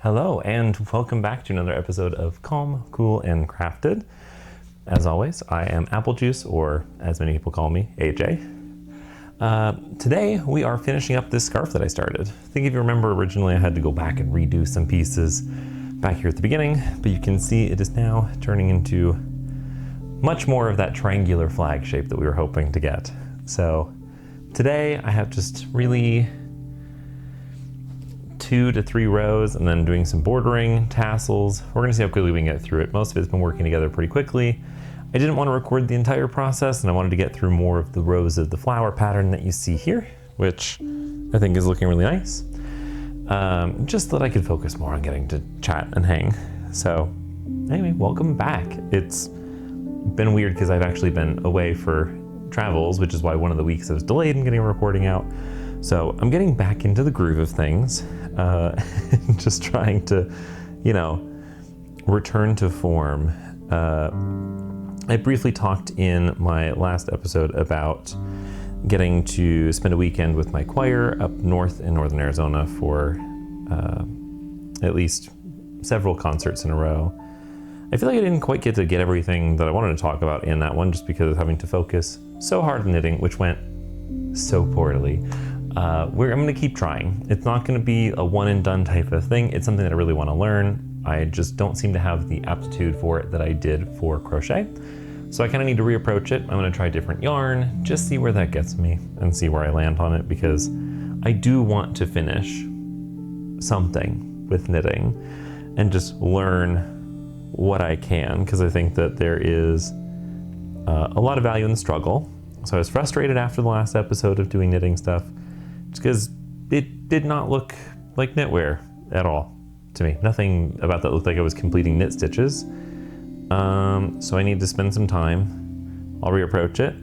Hello, and welcome back to another episode of Calm, Cool, and Crafted. As always, I am Apple Juice, or as many people call me, AJ. Today, we are finishing up this scarf that I started. I think if you remember, originally I had to go back and redo some pieces back here at the beginning, but you can see it is now turning into much more of that triangular flag shape that we were hoping to get. So today, I have just really 2 to 3 rows and then doing some bordering, tassels. We're gonna see how quickly we can get through it. Most of it's been working together pretty quickly. I didn't want to record the entire process and I wanted to get through more of the rows of the flower pattern that you see here, which I think is looking really nice. Just so that I could focus more on getting to chat and hang. So anyway, welcome back. It's been weird because I've actually been away for travels, which is why one of the weeks I was delayed in getting a recording out. So I'm getting back into the groove of things, just trying to, return to form. I briefly talked in my last episode about getting to spend a weekend with my choir up north in northern Arizona for at least several concerts in a row. I feel like I didn't quite get to get everything that I wanted to talk about in that one just because of having to focus so hard on knitting, which went so poorly. I'm going to keep trying. It's not going to be a one and done type of thing. It's something that I really want to learn. I just don't seem to have the aptitude for it that I did for crochet. So I kind of need to reapproach it. I'm going to try different yarn, just see where that gets me and see where I land on it, because I do want to finish something with knitting and just learn what I can, because I think that there is a lot of value in the struggle. So I was frustrated after the last episode of doing knitting stuff, just because it did not look like knitwear at all to me. Nothing about that looked like I was completing knit stitches. So I need to spend some time. I'll reapproach it.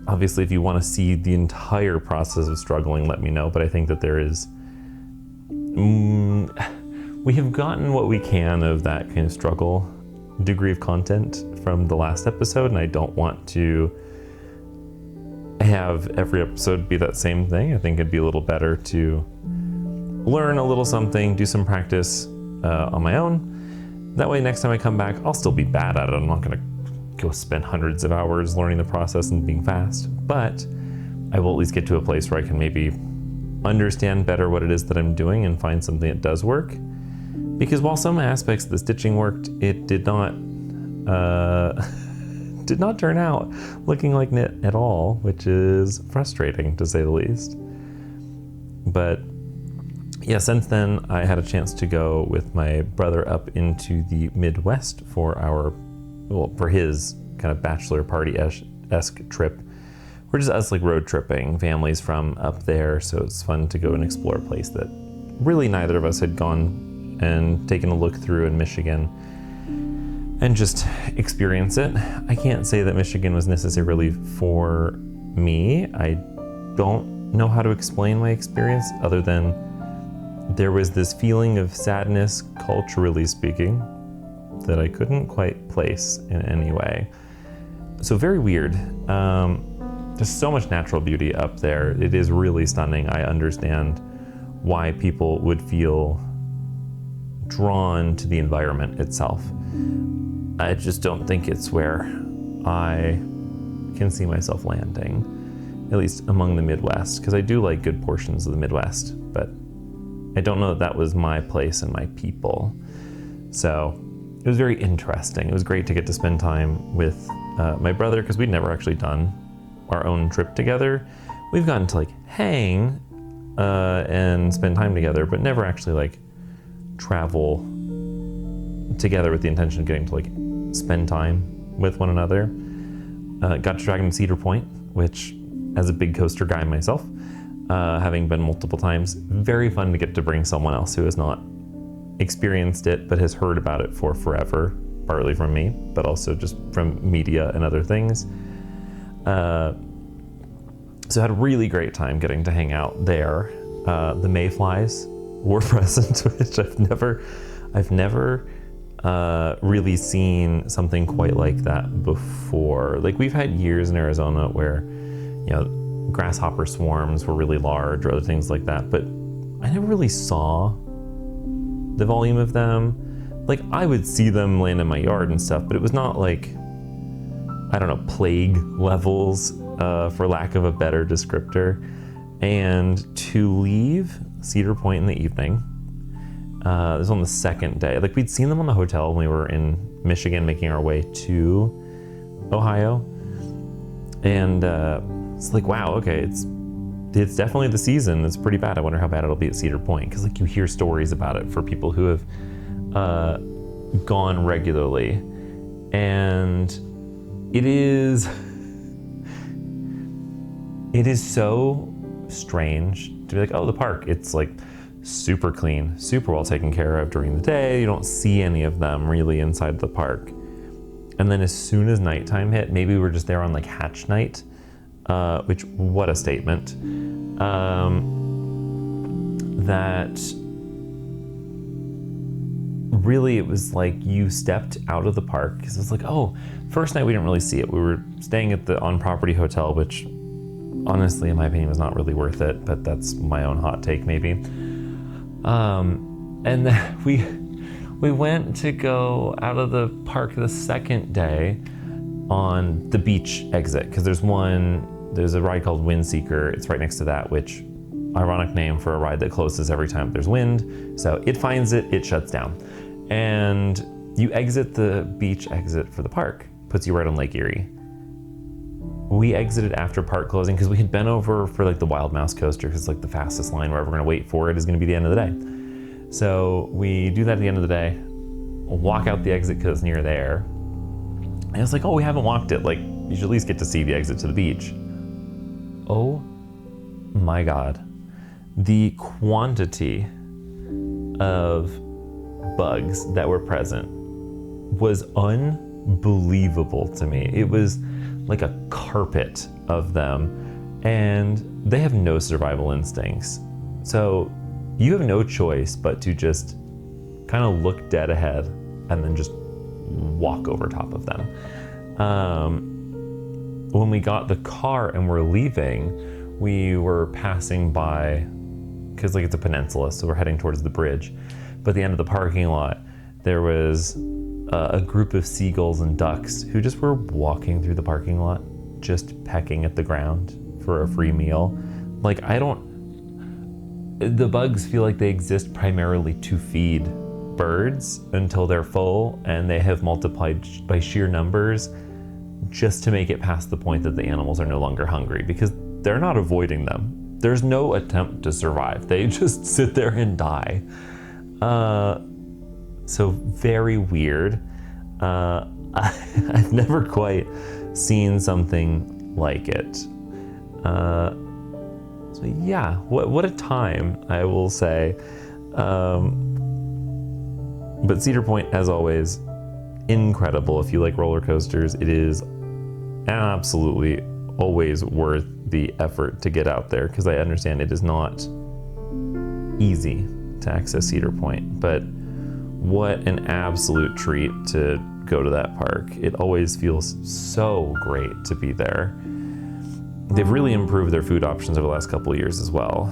Obviously, if you want to see the entire process of struggling, let me know. But I think that there is... we have gotten what we can of that kind of struggle degree of content from the last episode, and I don't want to have every episode be that same thing. I think it'd be a little better to learn a little something, do some practice on my own. That way next time I come back, I'll still be bad at it. I'm not gonna go spend hundreds of hours learning the process and being fast, but I will at least get to a place where I can maybe understand better what it is that I'm doing and find something that does work. Because while some aspects of the stitching worked, it did not turn out looking like knit at all, which is frustrating to say the least. But yeah, since then I had a chance to go with my brother up into the Midwest for his kind of bachelor party-esque trip. We're just us like road tripping, families from up there, so it's fun to go and explore a place that really neither of us had gone and taken a look through in Michigan and just experience it. I can't say that Michigan was necessarily for me. I don't know how to explain my experience other than there was this feeling of sadness, culturally speaking, that I couldn't quite place in any way. So very weird. There's so much natural beauty up there. It is really stunning. I understand why people would feel drawn to the environment itself. I just don't think it's where I can see myself landing, at least among the Midwest, because I do like good portions of the Midwest, but I don't know that that was my place and my people. So it was very interesting. It was great to get to spend time with my brother, because we'd never actually done our own trip together. We've gotten to like hang and spend time together, but never actually like travel together with the intention of getting to like spend time with one another. Got to drag him to Cedar Point, which as a big coaster guy myself, having been multiple times, very fun to get to bring someone else who has not experienced it but has heard about it for forever, partly from me, but also just from media and other things. So I had a really great time getting to hang out there. The mayflies were present, which I've never really seen something quite like that before. Like, we've had years in Arizona where, grasshopper swarms were really large or other things like that, but I never really saw the volume of them. Like, I would see them land in my yard and stuff, but it was not like, I don't know, plague levels, for lack of a better descriptor. And to leave Cedar Point in the evening, this was on the second day. Like, we'd seen them on the hotel when we were in Michigan making our way to Ohio. And it's like, wow, okay, it's definitely the season. It's pretty bad. I wonder how bad it'll be at Cedar Point, because like you hear stories about it for people who have gone regularly, and it is so strange to be like, oh, the park, it's like super clean, super well taken care of during the day. You don't see any of them really inside the park. And then as soon as nighttime hit, maybe we were just there on like hatch night, which, what a statement, that really it was like you stepped out of the park, because it was like, oh, first night we didn't really see it. We were staying at the on-property hotel, which honestly, in my opinion, was not really worth it, but that's my own hot take maybe. And then we went to go out of the park the second day on the beach exit, because there's a ride called Windseeker. It's right next to that, which, ironic name for a ride that closes every time there's wind. So it finds it shuts down. And you exit the beach exit for the park, puts you right on Lake Erie. We exited after park closing because we had been over for like the Wild Mouse coaster, because like the fastest line wherever we're gonna wait for it is gonna be the end of the day. So we do that at the end of the day, walk out the exit because it's near there. And it's like, oh, we haven't walked it. Like, you should at least get to see the exit to the beach. Oh my God. The quantity of bugs that were present was unbelievable to me. It was like a carpet of them, and they have no survival instincts. So you have no choice but to just kind of look dead ahead and then just walk over top of them. When we got the car and we're leaving, we were passing by, because like it's a peninsula, so we're heading towards the bridge. But at the end of the parking lot, there was a group of seagulls and ducks who just were walking through the parking lot, just pecking at the ground for a free meal. Like, the bugs feel like they exist primarily to feed birds until they're full, and they have multiplied by sheer numbers just to make it past the point that the animals are no longer hungry, because they're not avoiding them. There's no attempt to survive. They just sit there and die. So very weird. I've never quite seen something like it. So yeah, what a time, I will say. But Cedar Point, as always, incredible. If you like roller coasters, it is absolutely always worth the effort to get out there, because I understand it is not easy to access Cedar Point, but what an absolute treat to go to that park. It always feels so great to be there. They've really improved their food options over the last couple of years as well.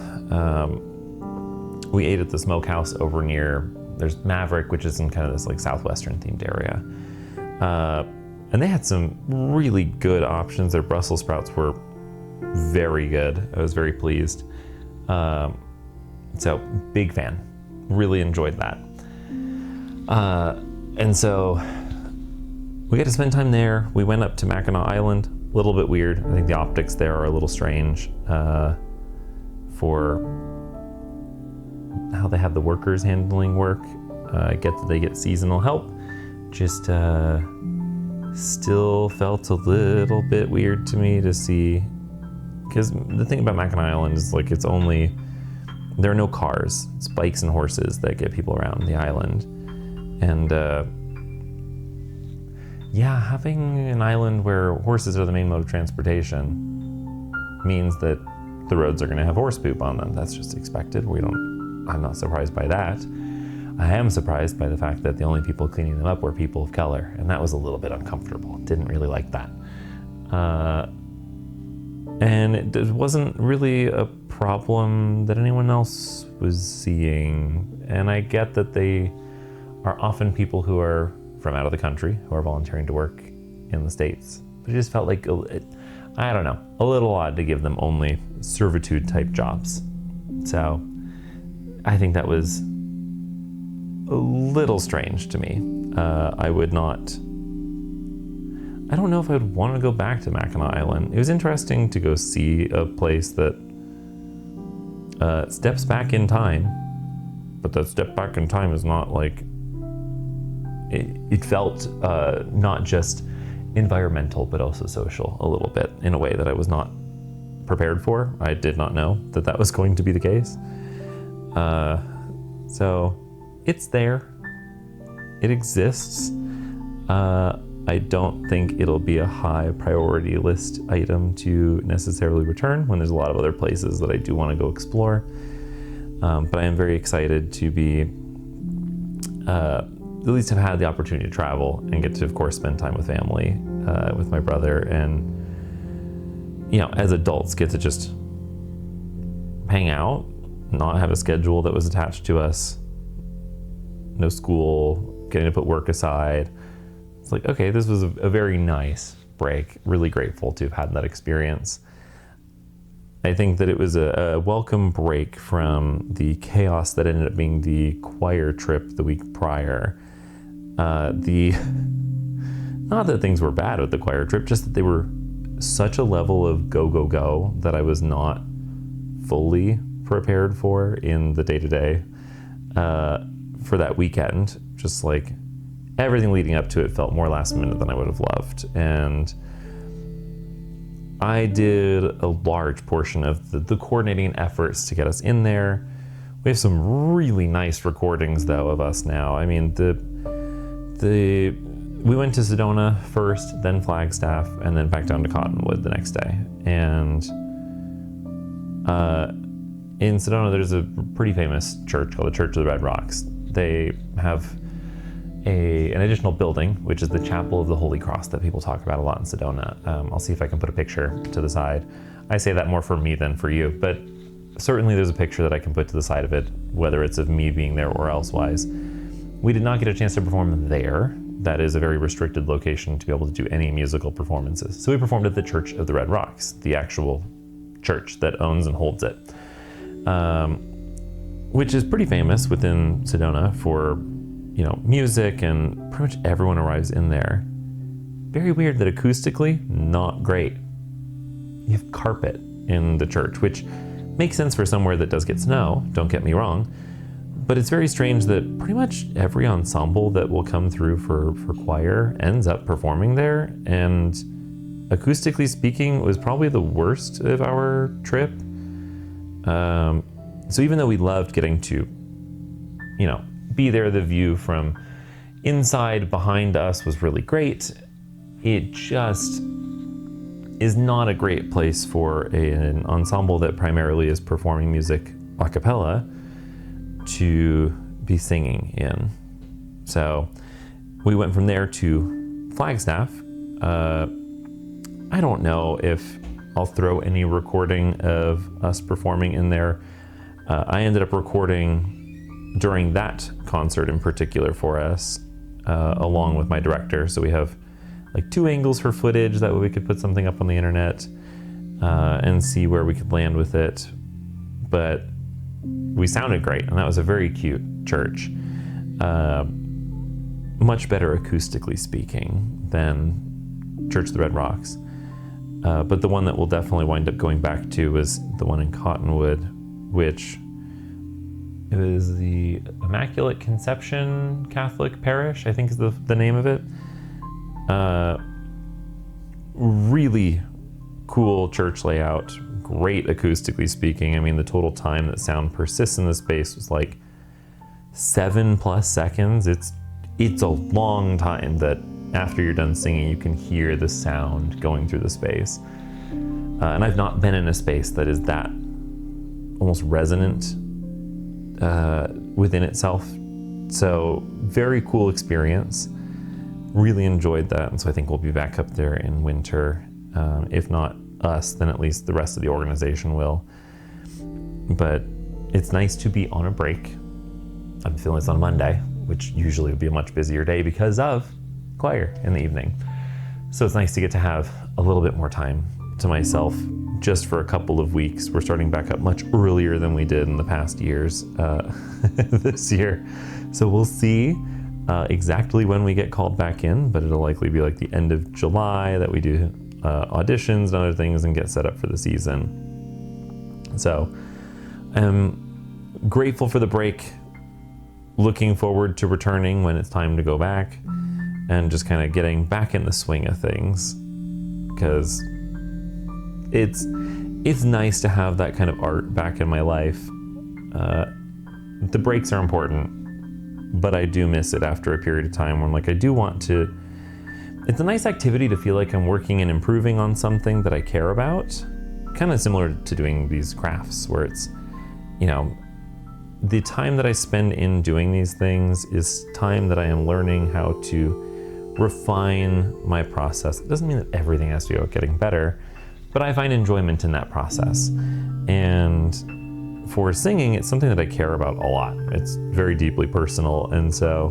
We ate at the smokehouse over near, there's Maverick, which is in kind of this like southwestern themed area. And they had some really good options. Their Brussels sprouts were very good. I was very pleased. So big fan, really enjoyed that. And so we got to spend time there. We went up to Mackinac Island, a little bit weird. I think the optics there are a little strange for how they have the workers handling work. I get that they get seasonal help, just still felt a little bit weird to me to see, because the thing about Mackinac Island is like there are no cars. It's bikes and horses that get people around the island. And yeah, having an island where horses are the main mode of transportation means that the roads are going to have horse poop on them. That's just expected. I'm not surprised by that. I am surprised by the fact that the only people cleaning them up were people of color, and that was a little bit uncomfortable. Didn't really like that. And it wasn't really a problem that anyone else was seeing. And I get that they are often people who are from out of the country who are volunteering to work in the States. But it just felt like, I don't know, a little odd to give them only servitude type jobs. So I think that was a little strange to me. I don't know if I would want to go back to Mackinac Island. It was interesting to go see a place that steps back in time, but that step back in time is not like, it felt not just environmental, but also social a little bit in a way that I was not prepared for. I did not know that that was going to be the case. So it's there. It exists. I don't think it'll be a high priority list item to necessarily return when there's a lot of other places that I do want to go explore. But I am very excited to be, at least have had the opportunity to travel and get to, of course, spend time with family, with my brother, and, you know, as adults get to just hang out, not have a schedule that was attached to us, no school, getting to put work aside. It's like, okay, this was a very nice break. Really grateful to have had that experience. I think that it was a welcome break from the chaos that ended up being the choir trip the week prior. Not that things were bad with the choir trip, just that they were such a level of go that I was not fully prepared for in the day-to-day for that weekend. Just like everything leading up to it felt more last minute than I would have loved. And I did a large portion of the coordinating efforts to get us in there. We have some really nice recordings though of us now. I mean, we went to Sedona first, then Flagstaff, and then back down to Cottonwood the next day. And in Sedona, there's a pretty famous church called the Church of the Red Rocks. They have an additional building, which is the Chapel of the Holy Cross that people talk about a lot in Sedona. I'll see if I can put a picture to the side. I say that more for me than for you, but certainly there's a picture that I can put to the side of it, whether it's of me being there or elsewise. We did not get a chance to perform there. That is a very restricted location to be able to do any musical performances. So we performed at the Church of the Red Rocks, the actual church that owns and holds it, which is pretty famous within Sedona for, you know, music, and pretty much everyone arrives in there. Very weird that acoustically, not great. You have carpet in the church, which makes sense for somewhere that does get snow, don't get me wrong, but it's very strange that pretty much every ensemble that will come through for choir ends up performing there, and acoustically speaking, was probably the worst of our trip. So even though we loved getting to, you know, be there, the view from inside behind us was really great, it just is not a great place for an ensemble that primarily is performing music a cappella to be singing in. So we went from there to Flagstaff. I don't know if I'll throw any recording of us performing in there. I ended up recording during that concert in particular for us, along with my director. So we have like 2 angles for footage, that way we could put something up on the internet and see where we could land with it. But we sounded great, and that was a very cute church. Much better acoustically speaking than Church of the Red Rocks. But the one that we'll definitely wind up going back to was the one in Cottonwood, which is the Immaculate Conception Catholic Parish, I think is the name of it. Really cool church layout, great acoustically speaking. I mean, the total time that sound persists in the space was like 7+ seconds. It's a long time that after you're done singing, you can hear the sound going through the space. And I've not been in a space that is that almost resonant within itself. So very cool experience. Really enjoyed that. And so I think we'll be back up there in winter. If not us, then at least the rest of the organization will. But it's nice to be on a break. I'm feeling this on Monday, which usually would be a much busier day because of choir in the evening. So it's nice to get to have a little bit more time to myself just for a couple of weeks. We're starting back up much earlier than we did in the past years this year. So we'll see exactly when we get called back in, but it'll likely be like the end of July that we do auditions and other things and get set up for the season. So I'm grateful for the break, looking forward to returning when it's time to go back, and just kind of getting back in the swing of things, because it's nice to have that kind of art back in my life. The breaks are important, but I do miss it after a period of time where I'm like, I do want to. It's a nice activity to feel like I'm working and improving on something that I care about, kind of similar to doing these crafts where it's, the time that I spend in doing these things is time that I am learning how to refine my process. It doesn't mean that everything has to be about getting better, but I find enjoyment in that process. And for singing, it's something that I care about a lot. It's very deeply personal. And so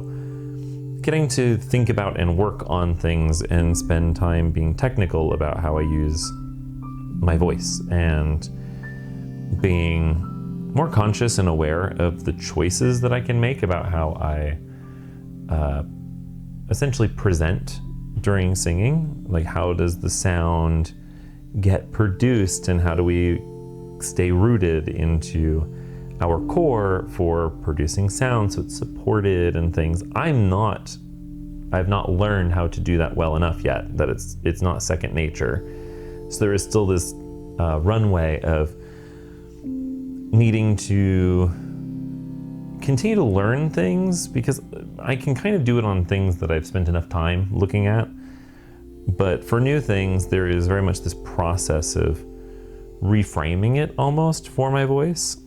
getting to think about and work on things and spend time being technical about how I use my voice and being more conscious and aware of the choices that I can make about how I essentially present during singing. Like, how does the sound get produced and how do we stay rooted into our core for producing sound so it's supported and things. I've not learned how to do that well enough yet, that it's not second nature. So there is still this runway of needing to continue to learn things, because I can kind of do it on things that I've spent enough time looking at. But for new things, there is very much this process of reframing it almost for my voice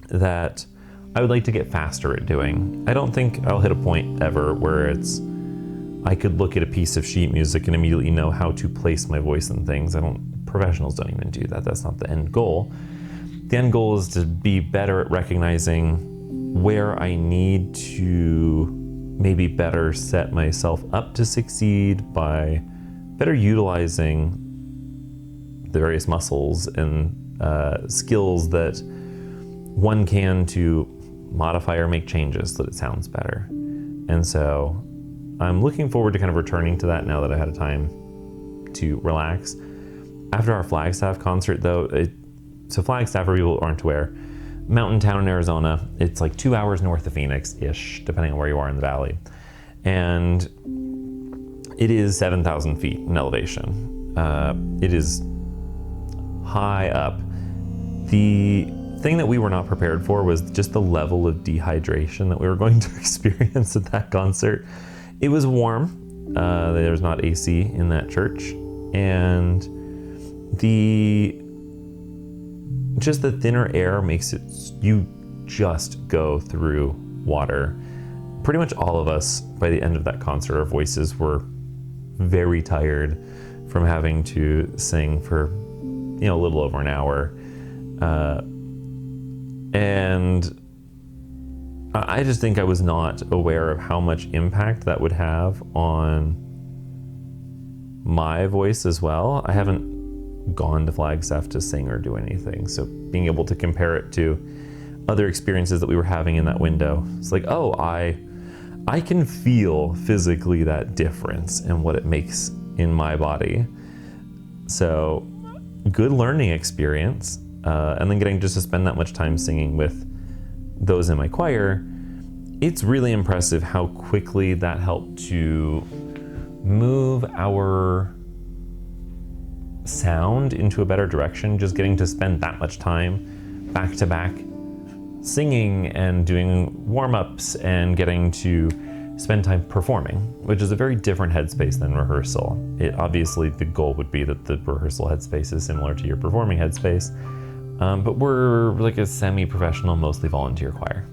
that I would like to get faster at doing. I don't think I'll hit a point ever where I could look at a piece of sheet music and immediately know how to place my voice in things. Professionals don't even do that. That's not the end goal. The end goal is to be better at recognizing where I need to maybe better set myself up to succeed by better utilizing the various muscles and skills that one can to modify or make changes so that it sounds better. And so I'm looking forward to kind of returning to that now that I had a time to relax. After our Flagstaff concert, though, so Flagstaff, for people who aren't aware, mountain town in Arizona. It's like 2 hours north of Phoenix-ish, depending on where you are in the valley. And it is 7,000 feet in elevation. It is high up. The thing that we were not prepared for was just the level of dehydration that we were going to experience at that concert. It was warm. There's not AC in that church. And just the thinner air makes it, you just go through water. Pretty much all of us, by the end of that concert, our voices were very tired from having to sing for, a little over an hour. And I just think I was not aware of how much impact that would have on my voice as well. I haven't gone to Flagstaff to sing or do anything, so being able to compare it to other experiences that we were having in that window, it's like, oh, I can feel physically that difference and what it makes in my body. So good learning experience, and then getting just to spend that much time singing with those in my choir. It's really impressive how quickly that helped to move our sound into a better direction, just getting to spend that much time back to back singing and doing warm-ups and getting to spend time performing, which is a very different headspace than rehearsal. Obviously the goal would be that the rehearsal headspace is similar to your performing headspace, but we're like a semi-professional, mostly volunteer choir.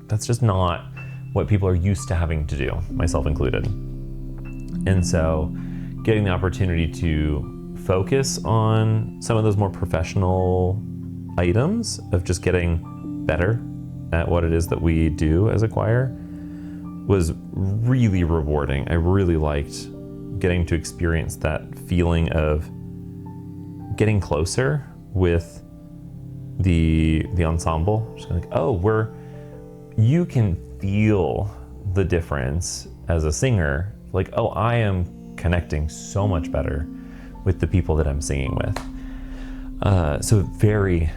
That's just not what people are used to having to do, myself included. And so getting the opportunity to focus on some of those more professional items of just getting better at what it is that we do as a choir was really rewarding. I really liked getting to experience that feeling of getting closer with the ensemble. Just like, oh, you can feel the difference as a singer. Like, oh, I am connecting so much better with the people that I'm singing with. So very,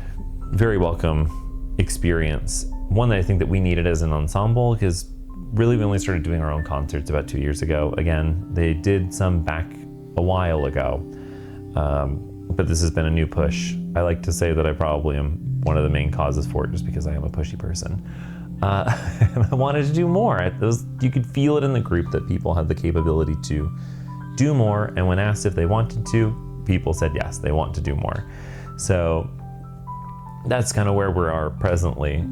very welcome experience. One that I think that we needed as an ensemble, because really we only started doing our own concerts about 2 years ago. Again, they did some back a while ago, but this has been a new push. I like to say that I probably am one of the main causes for it, just because I am a pushy person. And I wanted to do more. You could feel it in the group that people had the capability to do more, and when asked if they wanted to, people said yes, they want to do more. So that's kind of where we are presently.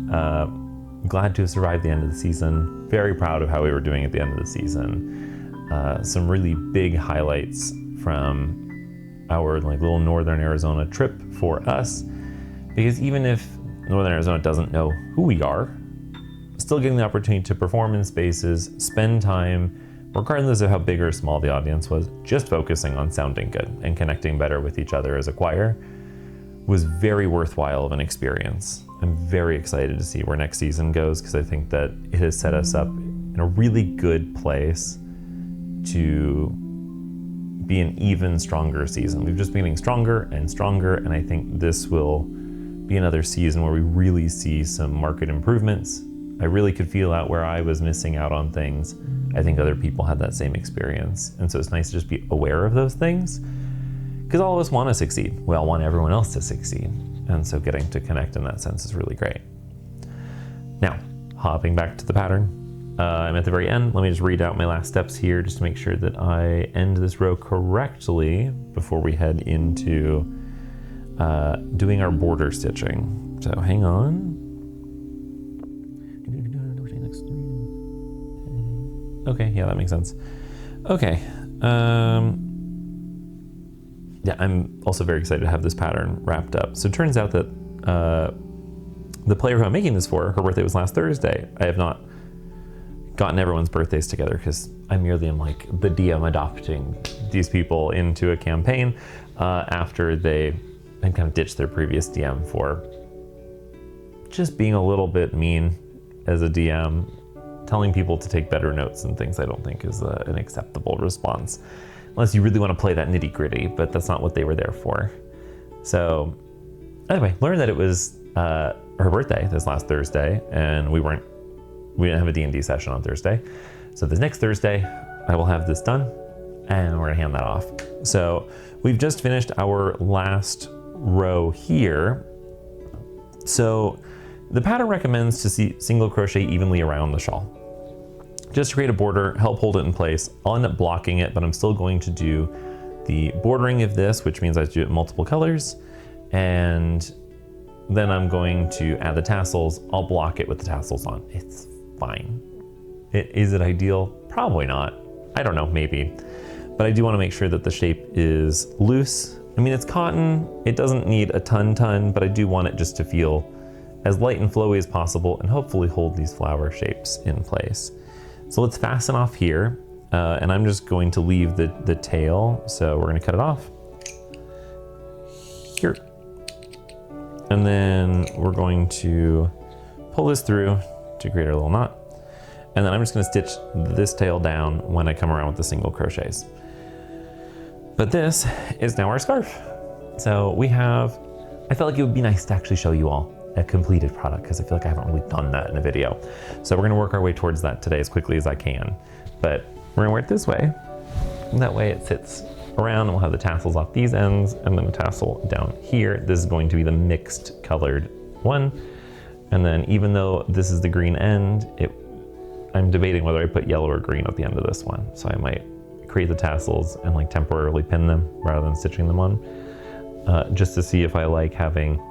Glad to have survived the end of the season. Very proud of how we were doing at the end of the season. Some really big highlights from our little Northern Arizona trip for us, because even if Northern Arizona doesn't know who we are, still getting the opportunity to perform in spaces, spend time, regardless of how big or small the audience was, just focusing on sounding good and connecting better with each other as a choir was very worthwhile of an experience. I'm very excited to see where next season goes, because I think that it has set us up in a really good place to be an even stronger season. We've just been getting stronger and stronger, and I think this will be another season where we really see some market improvements. I really could feel out where I was missing out on things. I think other people had that same experience. And so it's nice to just be aware of those things, because all of us want to succeed. We all want everyone else to succeed. And so getting to connect in that sense is really great. Now, hopping back to the pattern. I'm at the very end. Let me just read out my last steps here just to make sure that I end this row correctly before we head into doing our border stitching. So hang on. Okay, yeah, that makes sense. Okay. Yeah, I'm also very excited to have this pattern wrapped up. So it turns out that the player who I'm making this for, her birthday was last Thursday. I have not gotten everyone's birthdays together, because I merely am like the DM adopting these people into a campaign after they had kind of ditched their previous DM for just being a little bit mean as a DM, telling people to take better notes and things. I don't think is an acceptable response, unless you really want to play that nitty gritty, but that's not what they were there for. So anyway, learned that it was her birthday this last Thursday, and we didn't have a D&D session on Thursday. So this next Thursday, I will have this done, and we're gonna hand that off. So we've just finished our last row here. So the pattern recommends to see single crochet evenly around the shawl, just to create a border, help hold it in place. I'll end up blocking it, but I'm still going to do the bordering of this, which means I have to do it in multiple colors. And then I'm going to add the tassels. I'll block it with the tassels on. It's fine. Is it ideal? Probably not. I don't know, maybe. But I do want to make sure that the shape is loose. I mean, it's cotton. It doesn't need a ton, but I do want it just to feel as light and flowy as possible, and hopefully hold these flower shapes in place. So let's fasten off here, and I'm just going to leave the tail. So we're going to cut it off here. And then we're going to pull this through to create our little knot. And then I'm just going to stitch this tail down when I come around with the single crochets. But this is now our scarf. So I felt like it would be nice to actually show you all a completed product, because I feel like I haven't really done that in a video. So we're gonna work our way towards that today as quickly as I can. But we're gonna wear it this way. And that way it sits around, and we'll have the tassels off these ends, and then a tassel down here. This is going to be the mixed colored one. And then even though this is the green end, I'm debating whether I put yellow or green at the end of this one. So I might create the tassels and temporarily pin them rather than stitching them on, just to see if I like having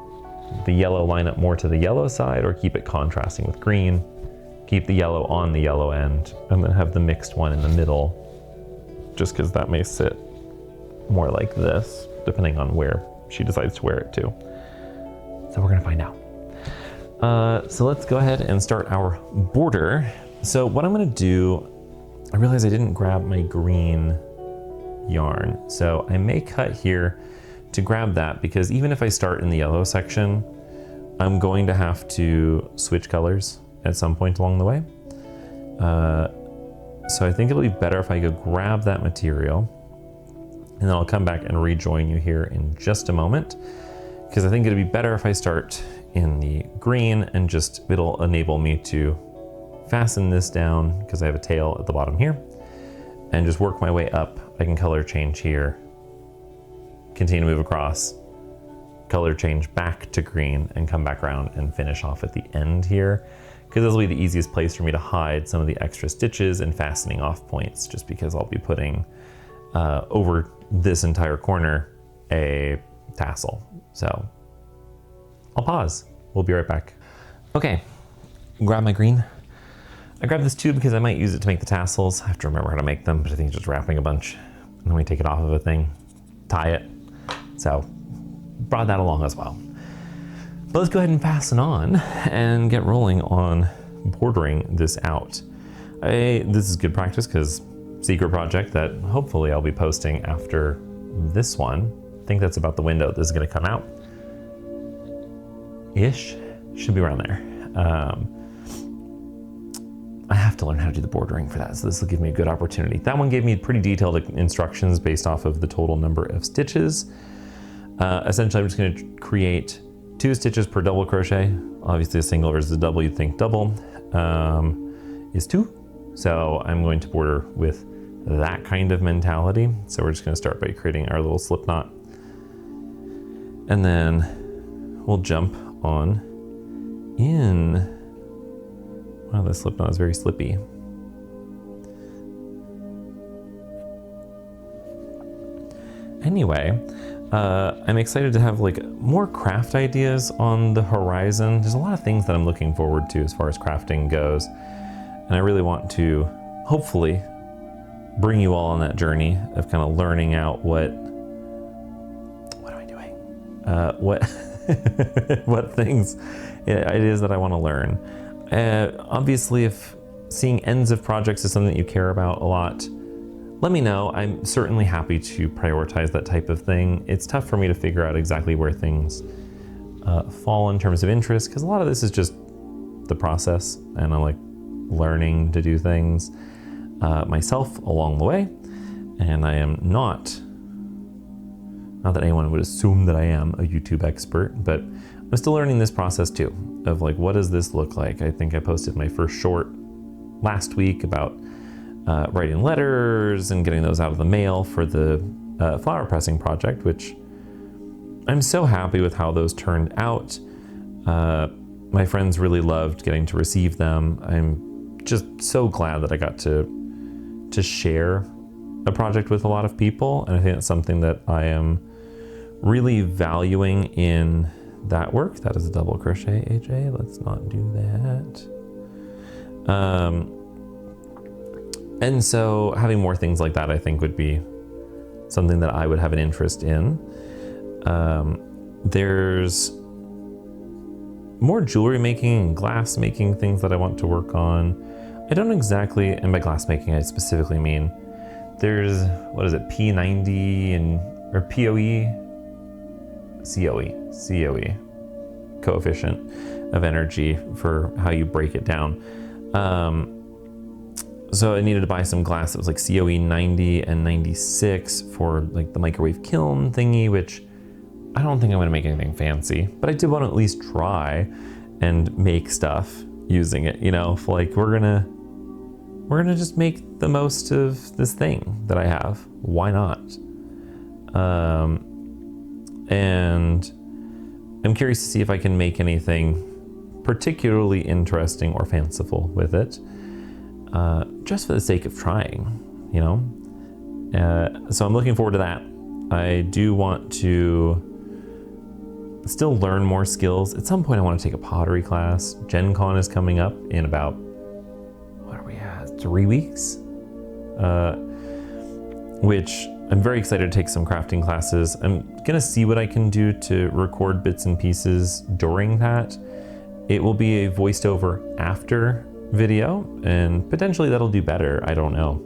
the yellow line up more to the yellow side, or keep it contrasting with green, keep the yellow on the yellow end, and then have the mixed one in the middle, just because that may sit more like this, depending on where she decides to wear it to. So we're gonna find out. So let's go ahead and start our border. So what I'm gonna do, I realize I didn't grab my green yarn. So I may cut here to grab that, because even if I start in the yellow section, I'm going to have to switch colors at some point along the way. So I think it'll be better if I go grab that material, and then I'll come back and rejoin you here in just a moment, because I think it'd be better if I start in the green, and just it'll enable me to fasten this down because I have a tail at the bottom here, and just work my way up. I can color change here, continue to move across, color change back to green, and come back around and finish off at the end here, because this will be the easiest place for me to hide some of the extra stitches and fastening off points, just because I'll be putting over this entire corner a tassel. So I'll pause. We'll be right back. Okay, grab my green. I grabbed this tube because I might use it to make the tassels. I have to remember how to make them, but I think just wrapping a bunch, and then we take it off of a thing, tie it. So brought that along as well. But let's go ahead and fasten on and get rolling on bordering this out. This is good practice, because secret project that hopefully I'll be posting after this one. I think that's about the window this is gonna come out. Ish, should be around there. I have to learn how to do the bordering for that, so this will give me a good opportunity. That one gave me pretty detailed instructions based off of the total number of stitches. Essentially, I'm just going to create 2 stitches per double crochet. Obviously, a single versus a double, you'd think double is 2. So I'm going to border with that kind of mentality. So we're just going to start by creating our little slip knot, and then we'll jump on in. Wow, this slip knot is very slippy. Anyway, I'm excited to have like more craft ideas on the horizon. There's a lot of things that I'm looking forward to as far as crafting goes. And I really want to hopefully bring you all on that journey of kind of learning out what am I doing? What things it is that I want to learn. Obviously, if seeing ends of projects is something that you care about a lot, let me know. I'm certainly happy to prioritize that type of thing. It's tough for me to figure out exactly where things fall in terms of interest, because a lot of this is just the process, and I'm like learning to do things myself along the way. And I am not that anyone would assume that I am a YouTube expert, but I'm still learning this process too, of like, what does this look like? I think I posted my first short last week about writing letters and getting those out of the mail for the flower pressing project, which I'm so happy with how those turned out. My friends really loved getting to receive them. I'm just so glad that I got to share a project with a lot of people, and I think it's something that I am really valuing in that work. That is a double crochet, AJ. Let's not do that. And so having more things like that, I think, would be something that I would have an interest in. There's more jewelry making and glass making things that I want to work on. I don't exactly, and by glass making I specifically mean, there's, what is it, P90 or POE? COE, coefficient of energy for how you break it down. So I needed to buy some glass that was like COE 90 and 96 for like the microwave kiln thingy, which I don't think I'm gonna make anything fancy, but I did want to at least try and make stuff using it, you know, like we're gonna just make the most of this thing that I have. Why not? And I'm curious to see if I can make anything particularly interesting or fanciful with it, just for the sake of trying, you know? So I'm looking forward to that. I do want to still learn more skills. At some point I want to take a pottery class. Gen Con is coming up in about, what are we at, 3 weeks? Which I'm very excited to take some crafting classes. I'm gonna see what I can do to record bits and pieces during that. It will be a voiced over after video, and potentially that'll do better, I don't know.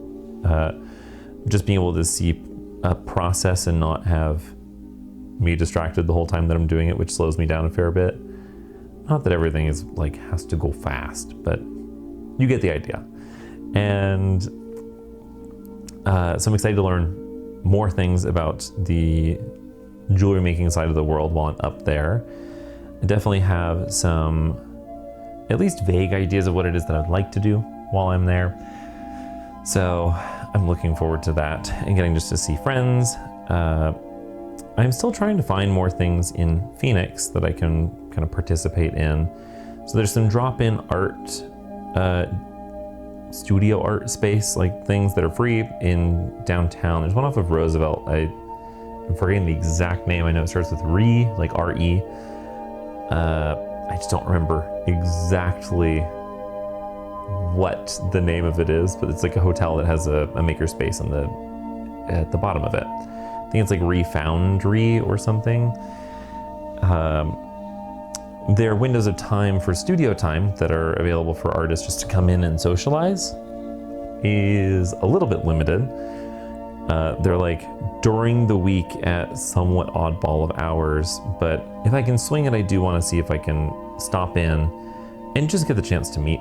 Just being able to see a process and not have me distracted the whole time that I'm doing it, which slows me down a fair bit. Not that everything is like has to go fast, but you get the idea. And so I'm excited to learn more things about the jewelry making side of the world while I'm up there. I definitely have some at least vague ideas of what it is that I'd like to do while I'm there. So I'm looking forward to that and getting just to see friends. I'm still trying to find more things in Phoenix that I can kind of participate in. So there's some drop-in art, studio art space, like things that are free in downtown. There's one off of Roosevelt. I'm forgetting the exact name. I know it starts with Re, like R-E. I just don't remember exactly what the name of it is, but it's like a hotel that has a maker space at the bottom of it. I think it's like Refoundry or something. Their windows of time for studio time that are available for artists just to come in and socialize is a little bit limited. They're like during the week at somewhat oddball of hours, but if I can swing it, I do want to see if I can stop in and just get the chance to meet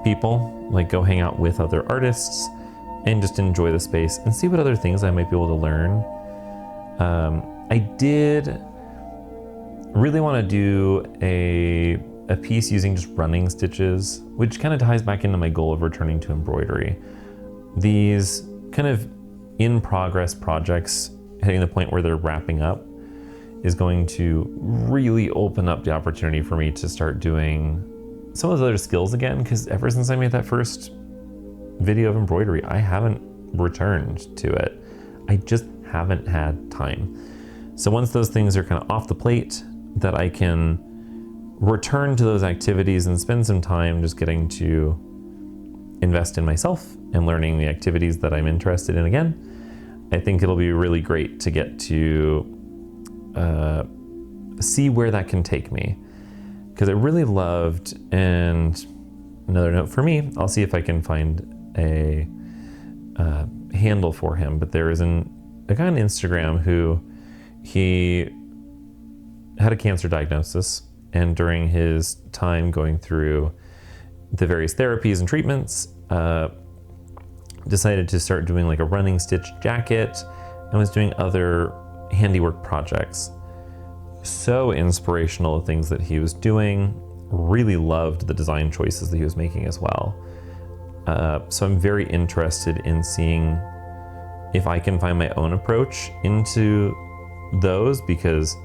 people, like go hang out with other artists and just enjoy the space and see what other things I might be able to learn. I did really want to do a piece using just running stitches, which kind of ties back into my goal of returning to embroidery. These kind of in progress projects hitting the point where they're wrapping up is going to really open up the opportunity for me to start doing some of those other skills again, because ever since I made that first video of embroidery, I haven't returned to it. I just haven't had time. So once those things are kind of off the plate, that I can return to those activities and spend some time just getting to invest in myself and learning the activities that I'm interested in again, I think it'll be really great to get to see where that can take me. Because I really loved, and another note for me, I'll see if I can find a handle for him, but there is a guy on Instagram who he had a cancer diagnosis, and during his time going through the various therapies and treatments, decided to start doing like a running stitch jacket and was doing other handiwork projects. So inspirational of things that he was doing. Really loved the design choices that he was making as well. So I'm very interested in seeing if I can find my own approach into those, because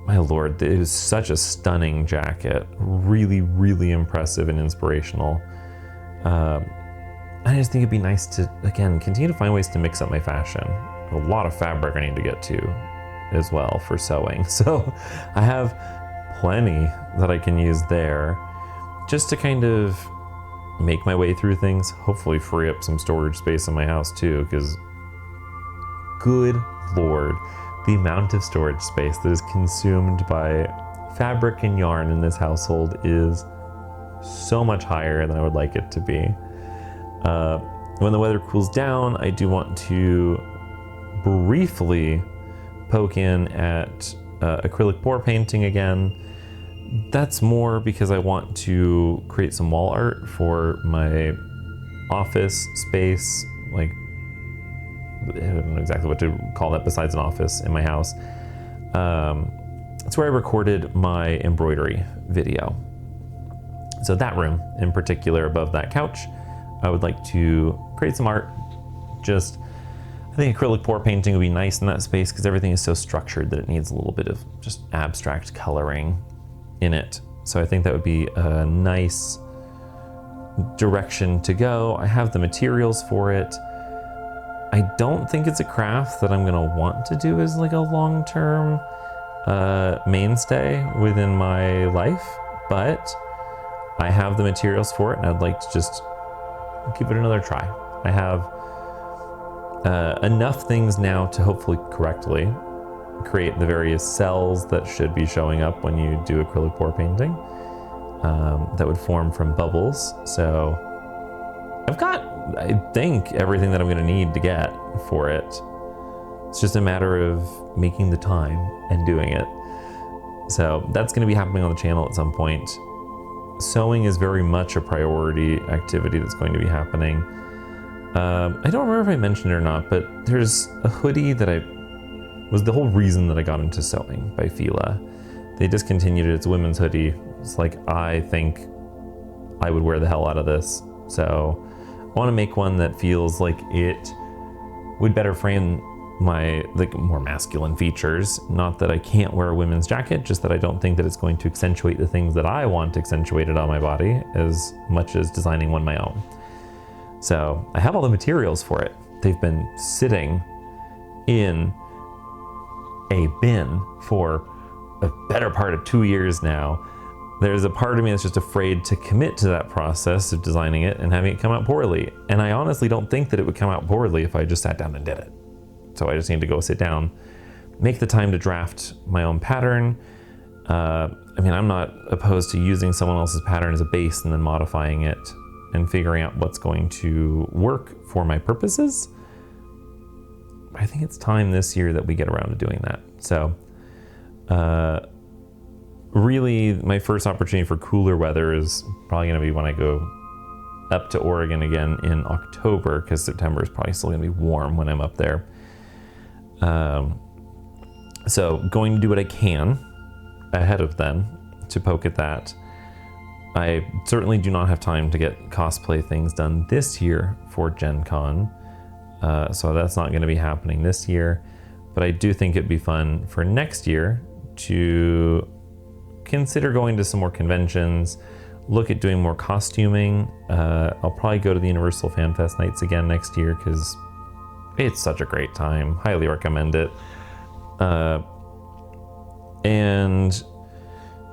my lord, it was such a stunning jacket. Really, really impressive and inspirational. I just think it'd be nice to, again, continue to find ways to mix up my fashion. A lot of fabric I need to get to as well for sewing. So I have plenty that I can use there just to kind of make my way through things, hopefully free up some storage space in my house too, because good lord, the amount of storage space that is consumed by fabric and yarn in this household is so much higher than I would like it to be. When the weather cools down, I do want to briefly poke in at acrylic pour painting again. That's more because I want to create some wall art for my office space. Like, I don't know exactly what to call that besides an office in my house. It's where I recorded my embroidery video. So that room in particular, above that couch, I would like to create some art. I think acrylic pour painting would be nice in that space because everything is so structured that it needs a little bit of just abstract coloring in it. So I think that would be a nice direction to go. I have the materials for it. I don't think it's a craft that I'm gonna want to do as like a long-term mainstay within my life, but I have the materials for it and I'd like to just give it another try. I have enough things now to hopefully correctly create the various cells that should be showing up when you do acrylic pour painting, that would form from bubbles. So I've got, I think, everything that I'm going to need to get for it. It's just a matter of making the time and doing it. So that's going to be happening on the channel at some point. Sewing is very much a priority activity that's going to be happening. I don't remember if I mentioned it or not, but there's a hoodie that was the whole reason that I got into sewing by Fila. They discontinued it. It's a women's hoodie. It's like, I think I would wear the hell out of this. So I want to make one that feels like it would better frame my more masculine features. Not that I can't wear a women's jacket, just that I don't think that it's going to accentuate the things that I want accentuated on my body as much as designing one my own. So I have all the materials for it. They've been sitting in a bin for a better part of 2 years now. There's a part of me that's just afraid to commit to that process of designing it and having it come out poorly. And I honestly don't think that it would come out poorly if I just sat down and did it. So I just need to go sit down, make the time to draft my own pattern. I mean, I'm not opposed to using someone else's pattern as a base and then modifying it and figuring out what's going to work for my purposes. I think it's time this year that we get around to doing that. So really, my first opportunity for cooler weather is probably going to be when I go up to Oregon again in October, because September is probably still going to be warm when I'm up there. So going to do what I can ahead of then to poke at that. I certainly do not have time to get cosplay things done this year for Gen Con. So that's not going to be happening this year, but I do think it'd be fun for next year to consider going to some more conventions, look at doing more costuming. I'll probably go to the Universal Fan Fest nights again next year because it's such a great time. Highly recommend it. And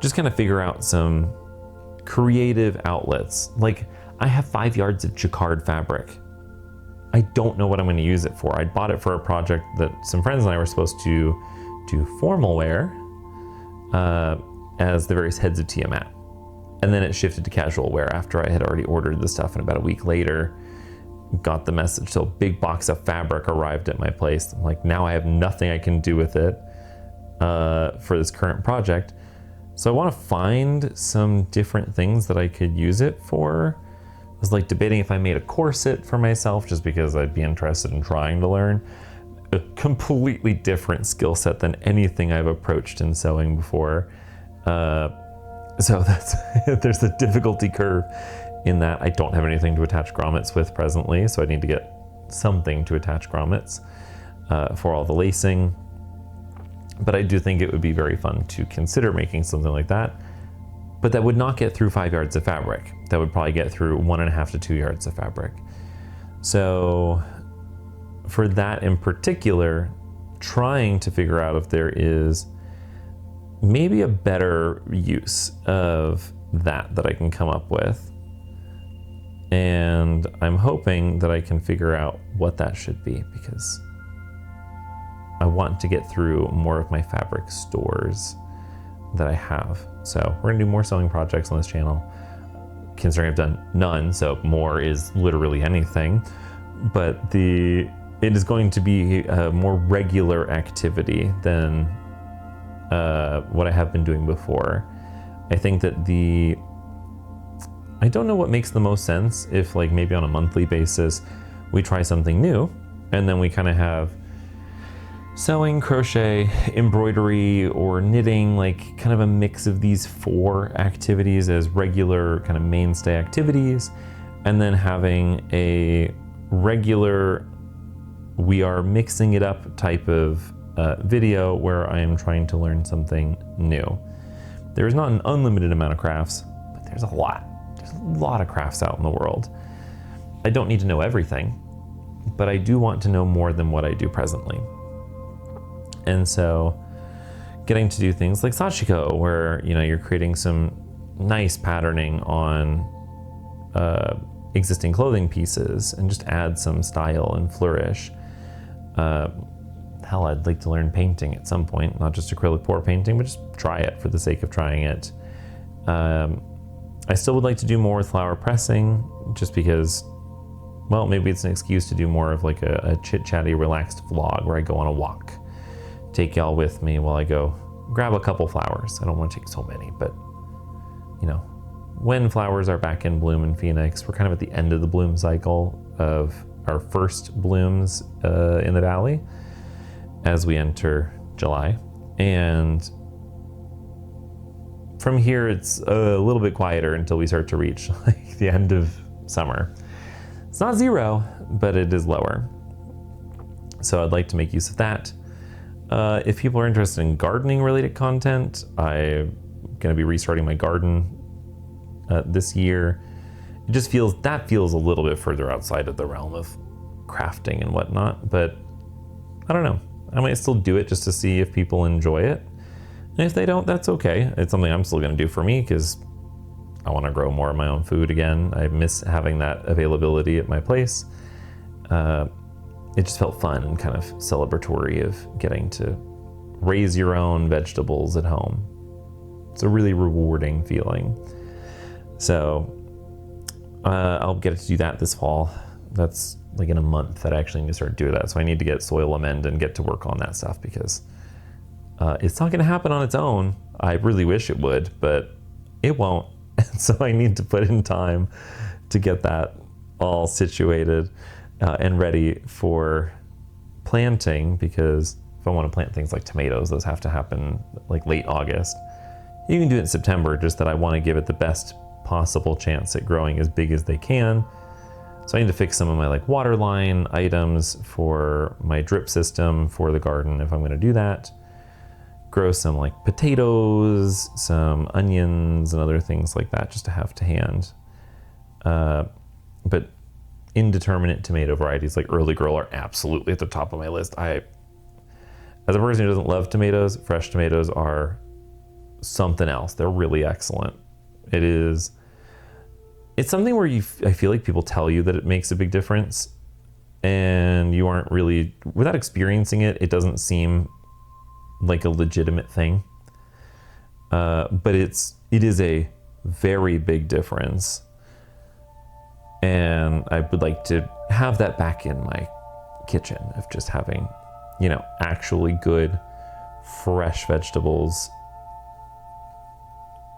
just kind of figure out some creative outlets. Like, I have 5 yards of jacquard fabric. I don't know what I'm going to use it for. I bought it for a project that some friends and I were supposed to do formal wear as the various heads of Tiamat. And then it shifted to casual wear after I had already ordered the stuff, and about a week later got the message. So a big box of fabric arrived at my place. I'm like, now I have nothing I can do with it for this current project. So I want to find some different things that I could use it for. I was like debating if I made a corset for myself, just because I'd be interested in trying to learn. A completely different skill set than anything I've approached in sewing before. So that's there's a difficulty curve in that. I don't have anything to attach grommets with presently, so I need to get something to attach grommets for all the lacing. But I do think it would be very fun to consider making something like that. But that would not get through 5 yards of fabric. That would probably get through 1.5 to 2 yards of fabric. So for that in particular, trying to figure out if there is maybe a better use of that I can come up with. And I'm hoping that I can figure out what that should be, because I want to get through more of my fabric stores that I have. So we're gonna do more sewing projects on this channel, considering I've done none, so more is literally anything. But it is going to be a more regular activity than what I have been doing before. I think that I don't know what makes the most sense, if like maybe on a monthly basis we try something new, and then we kind of have sewing, crochet, embroidery, or knitting, like kind of a mix of these 4 activities as regular kind of mainstay activities, and then having a regular, we are mixing it up type of video where I am trying to learn something new. There is not an unlimited amount of crafts, but there's a lot. There's a lot of crafts out in the world. I don't need to know everything, but I do want to know more than what I do presently. And so getting to do things like Sachiko, where you're creating some nice patterning on existing clothing pieces and just add some style and flourish. Hell, I'd like to learn painting at some point, not just acrylic pour painting, but just try it for the sake of trying it. I still would like to do more with flower pressing, just because, well, maybe it's an excuse to do more of like a chit-chatty, relaxed vlog where I go on a walk. Take y'all with me while I go grab a couple flowers. I don't want to take so many, but you know, when flowers are back in bloom in Phoenix, we're kind of at the end of the bloom cycle of our first blooms in the valley as we enter July. And from here, it's a little bit quieter until we start to reach like the end of summer. It's not zero, but it is lower. So I'd like to make use of that. If people are interested in gardening related content, I'm going to be restarting my garden this year. It just feels a little bit further outside of the realm of crafting and whatnot, but I don't know. I might still do it just to see if people enjoy it. And if they don't, that's okay. It's something I'm still going to do for me because I want to grow more of my own food again. I miss having that availability at my place. It just felt fun and kind of celebratory of getting to raise your own vegetables at home. It's a really rewarding feeling. So I'll get to do that this fall. That's like in a month that I actually need to start doing that. So I need to get soil amend and get to work on that stuff because it's not going to happen on its own. I really wish it would, but it won't. So I need to put in time to get that all situated and ready for planting, because if I want to plant things like tomatoes, those have to happen like late August. You can do it in September, just that I want to give it the best possible chance at growing as big as they can. So I need to fix some of my like water line items for my drip system for the garden if I'm going to do that. Grow some like potatoes, some onions and other things like that just to have to hand. But indeterminate tomato varieties like early girl are absolutely at the top of my list. As a person who doesn't love tomatoes, fresh tomatoes are something else. They're really excellent. It's something where I feel like people tell you that it makes a big difference and you aren't really, without experiencing it, it doesn't seem like a legitimate thing. But it is a very big difference. And I would like to have that back in my kitchen of just having, actually good, fresh vegetables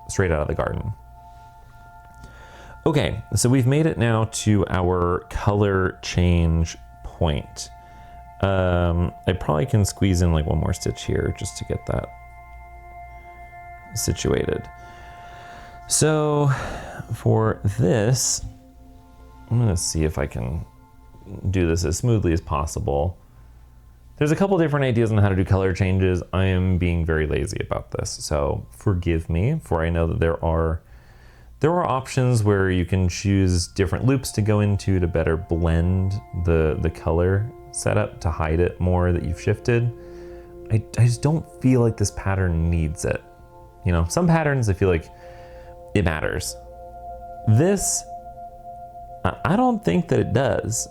straight out of the garden. Okay, so we've made it now to our color change point. I probably can squeeze in like one more stitch here just to get that situated. So for this, I'm gonna see if I can do this as smoothly as possible. There's a couple different ideas on how to do color changes. I am being very lazy about this, so forgive me, for I know that there are options where you can choose different loops to go into to better blend the color setup to hide it more that you've shifted. I just don't feel like this pattern needs it. Some patterns I feel like it matters. This, I don't think that it does.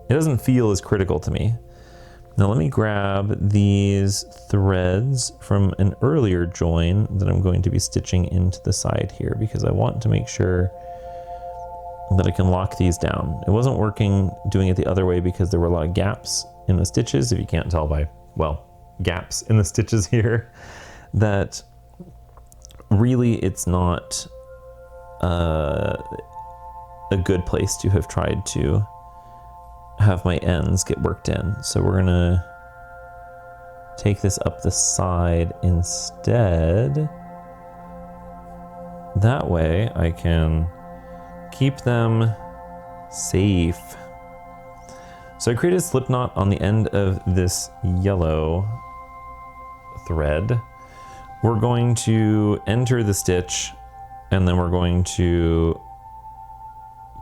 It doesn't feel as critical to me. Now let me grab these threads from an earlier join that I'm going to be stitching into the side here because I want to make sure that I can lock these down. It wasn't working doing it the other way because there were a lot of gaps in the stitches, if you can't tell by, gaps in the stitches here, that really it's not a good place to have tried to have my ends get worked in. So we're gonna take this up the side instead. That way I can keep them safe. So I created a slip knot on the end of this yellow thread. We're going to enter the stitch and then we're going to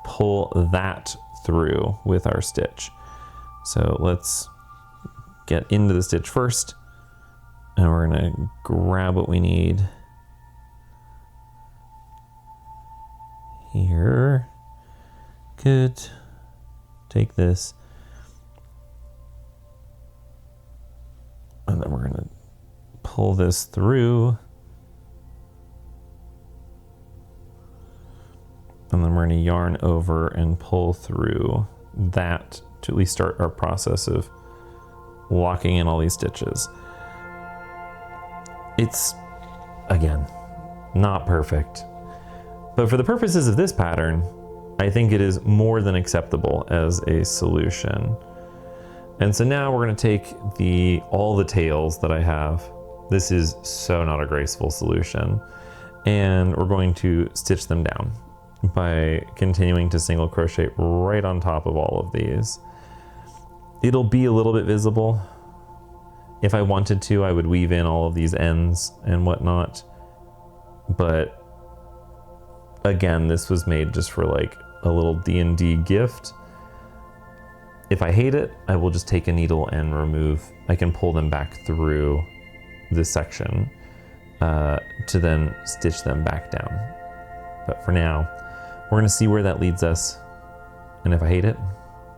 pull that through with our stitch. So let's get into the stitch first and we're gonna grab what we need here. Good. Take this. And then we're gonna pull this through. And then we're gonna yarn over and pull through that to at least start our process of locking in all these stitches. It's, again, not perfect, but for the purposes of this pattern, I think it is more than acceptable as a solution. And so now we're going to take all the tails that I have. This is so not a graceful solution. And we're going to stitch them down by continuing to single crochet right on top of all of these. It'll be a little bit visible. If I wanted to, I would weave in all of these ends and whatnot. But again, this was made just for like a little D&D gift. If I hate it, I will just take a needle and remove. I can pull them back through this section to then stitch them back down. But for now, we're gonna see where that leads us. And if I hate it,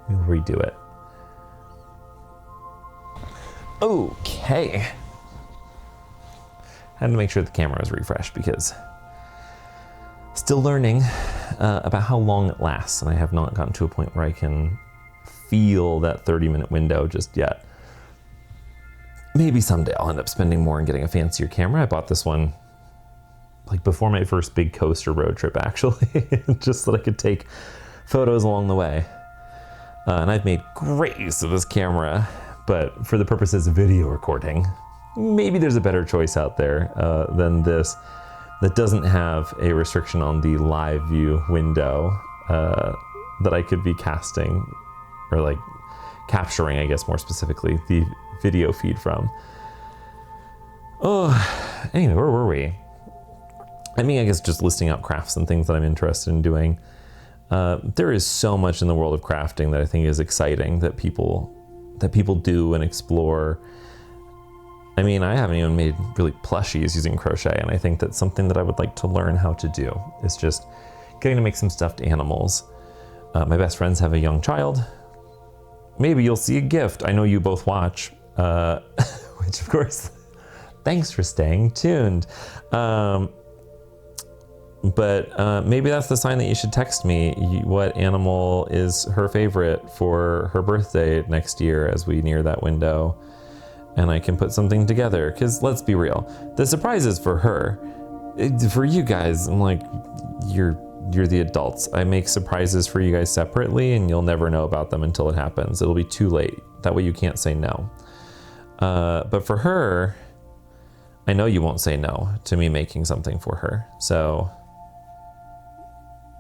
we'll redo it. Okay. Had to make sure the camera was refreshed because still learning about how long it lasts, and I have not gotten to a point where I can feel that 30-minute window just yet. Maybe someday I'll end up spending more and getting a fancier camera. I bought this one like before my first big coaster road trip, actually, just so that I could take photos along the way. And I've made great use of this camera, but for the purposes of video recording, maybe there's a better choice out there than this that doesn't have a restriction on the live view window that I could be casting, or like capturing, I guess more specifically, the video feed from. Oh, anyway, where were we? I mean, I guess just listing out crafts and things that I'm interested in doing. There is so much in the world of crafting that I think is exciting that people do and explore. I mean, I haven't even made really plushies using crochet, and I think that's something that I would like to learn how to do. It's just getting to make some stuffed animals. My best friends have a young child. Maybe you'll see a gift. I know you both watch, which of course, thanks for staying tuned. But maybe that's the sign that you should text me what animal is her favorite for her birthday next year as we near that window, and I can put something together. Because let's be real, the surprise is for her. For you guys, I'm like, you're the adults. I make surprises for you guys separately, and you'll never know about them until it happens. It'll be too late. That way you can't say no. But for her, I know you won't say no to me making something for her. So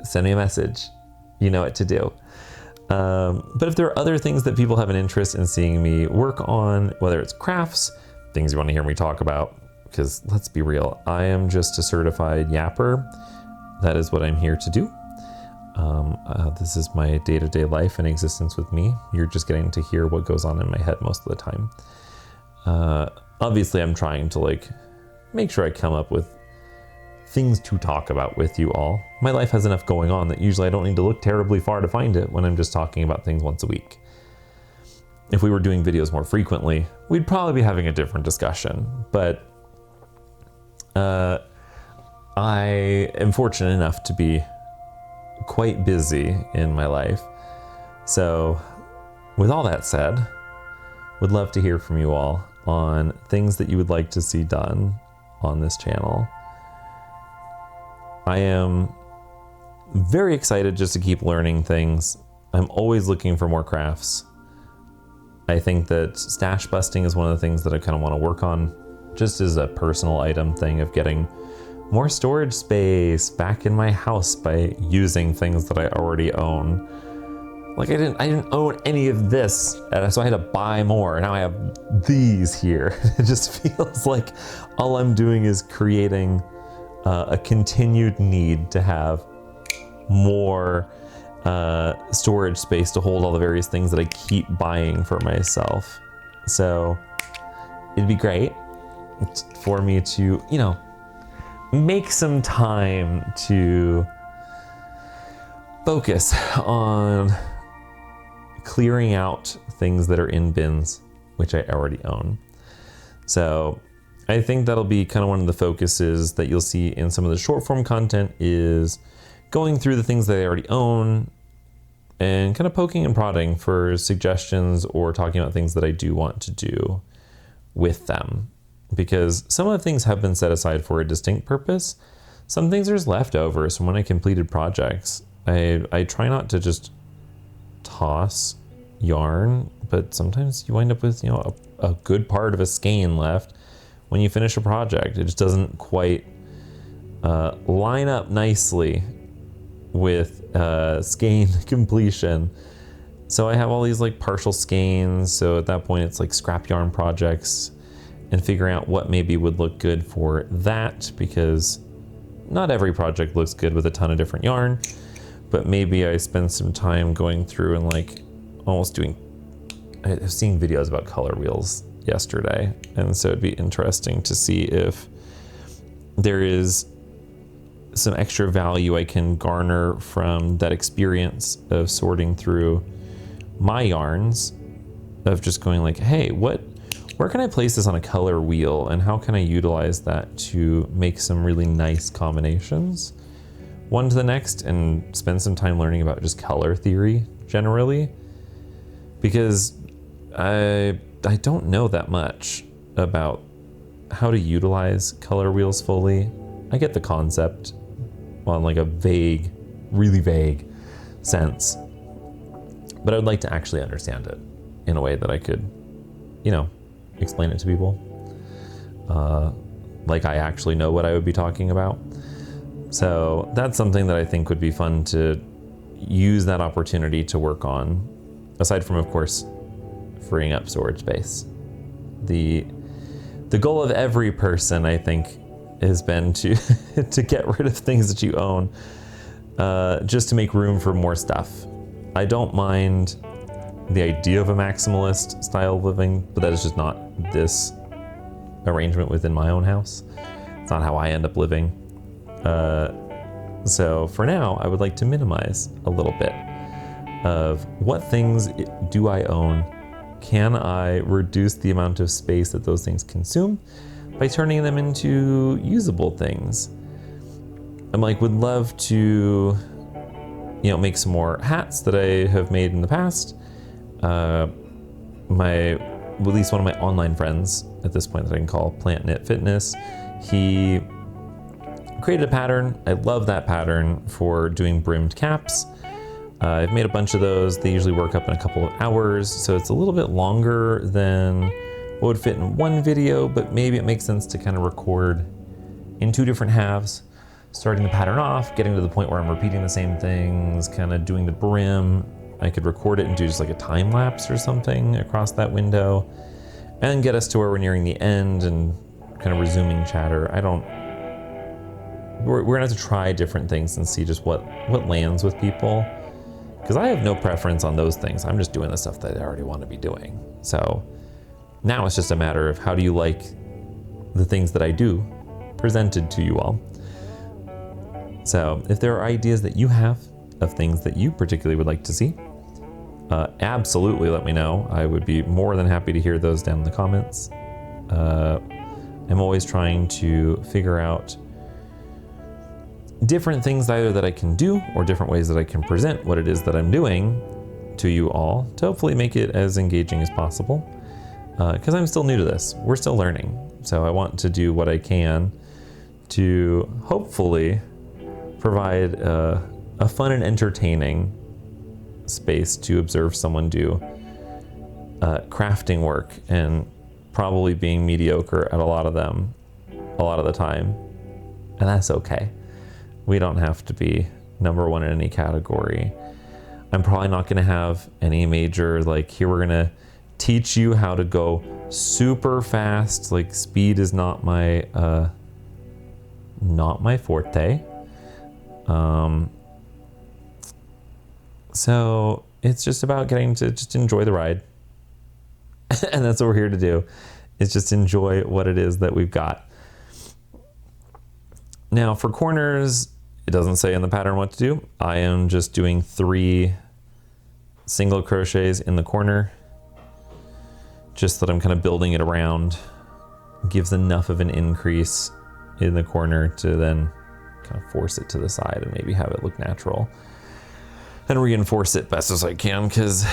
send me a message. You know what to do. But if there are other things that people have an interest in seeing me work on, whether it's crafts, things you want to hear me talk about, because let's be real, I am just a certified yapper. That is what I'm here to do. This is my day-to-day life and existence with me. You're just getting to hear what goes on in my head most of the time. Obviously, I'm trying to like make sure I come up with things to talk about with you all. My life has enough going on that usually I don't need to look terribly far to find it when I'm just talking about things once a week. If we were doing videos more frequently, we'd probably be having a different discussion, but I am fortunate enough to be quite busy in my life. So with all that said, would love to hear from you all on things that you would like to see done on this channel. I am very excited just to keep learning things. I'm always looking for more crafts. I think that stash busting is one of the things that I kind of want to work on, just as a personal item thing of getting more storage space back in my house by using things that I already own. Like I didn't own any of this, and so I had to buy more. Now I have these here. It just feels like all I'm doing is creating a continued need to have more storage space to hold all the various things that I keep buying for myself. So it'd be great for me to, you know, make some time to focus on clearing out things that are in bins, which I already own. So I think that'll be kind of one of the focuses that you'll see in some of the short form content, is going through the things that I already own and kind of poking and prodding for suggestions or talking about things that I do want to do with them. Because some of the things have been set aside for a distinct purpose. Some things are just leftovers from when I completed projects. I try not to just toss yarn, but sometimes you wind up with, a good part of a skein left when you finish a project. It just doesn't quite line up nicely with skein completion. So I have all these like partial skeins. So at that point it's like scrap yarn projects and figuring out what maybe would look good for that, because not every project looks good with a ton of different yarn, but maybe I spend some time going through and like almost doing, I was seeing videos about color wheels yesterday. And so it'd be interesting to see if there is some extra value I can garner from that experience of sorting through my yarns, of just going like, hey, where can I place this on a color wheel, and how can I utilize that to make some really nice combinations one to the next, and spend some time learning about just color theory generally, because I don't know that much about how to utilize color wheels fully. I get the concept on like a vague, really vague sense, but I would like to actually understand it in a way that I could, explain it to people. Like I actually know what I would be talking about. So that's something that I think would be fun to use that opportunity to work on, aside from, of course, freeing up storage space. The goal of every person, I think, has been to to get rid of things that you own, just to make room for more stuff. I don't mind the idea of a maximalist style of living, but that is just not this arrangement within my own house. It's not how I end up living. So for now, I would like to minimize a little bit of what things do I own. Can I reduce the amount of space that those things consume by turning them into usable things? I'm like, would love to, make some more hats that I have made in the past. At least one of my online friends at this point that I can call Plant Knit Fitness, he created a pattern. I love that pattern for doing brimmed caps. I've made a bunch of those. They usually work up in a couple of hours, so it's a little bit longer than what would fit in one video, but maybe it makes sense to kind of record in two different halves, starting the pattern off, getting to the point where I'm repeating the same things, kind of doing the brim. I could record it and do just like a time lapse or something across that window, and get us to where we're nearing the end and kind of resuming chatter. We're gonna have to try different things and see just what lands with people, because I have no preference on those things. I'm just doing the stuff that I already want to be doing. So now it's just a matter of how do you like the things that I do presented to you all. So if there are ideas that you have of things that you particularly would like to see, absolutely let me know. I would be more than happy to hear those down in the comments. I'm always trying to figure out different things either that I can do or different ways that I can present what it is that I'm doing to you all to hopefully make it as engaging as possible. Because I'm still new to this. We're still learning. So I want to do what I can to hopefully provide a fun and entertaining space to observe someone do crafting work, and probably being mediocre at a lot of them a lot of the time. And that's okay. We don't have to be number one in any category. I'm probably not going to have any major, like, here we're going to teach you how to go super fast. Like, speed is not my forte. So it's just about getting to just enjoy the ride. And that's what we're here to do, is just enjoy what it is that we've got. Now for corners, it doesn't say in the pattern what to do. I am just doing 3 single crochets in the corner, just that I'm kind of building it around gives enough of an increase in the corner to then kind of force it to the side and maybe have it look natural. And reinforce it best as I can, because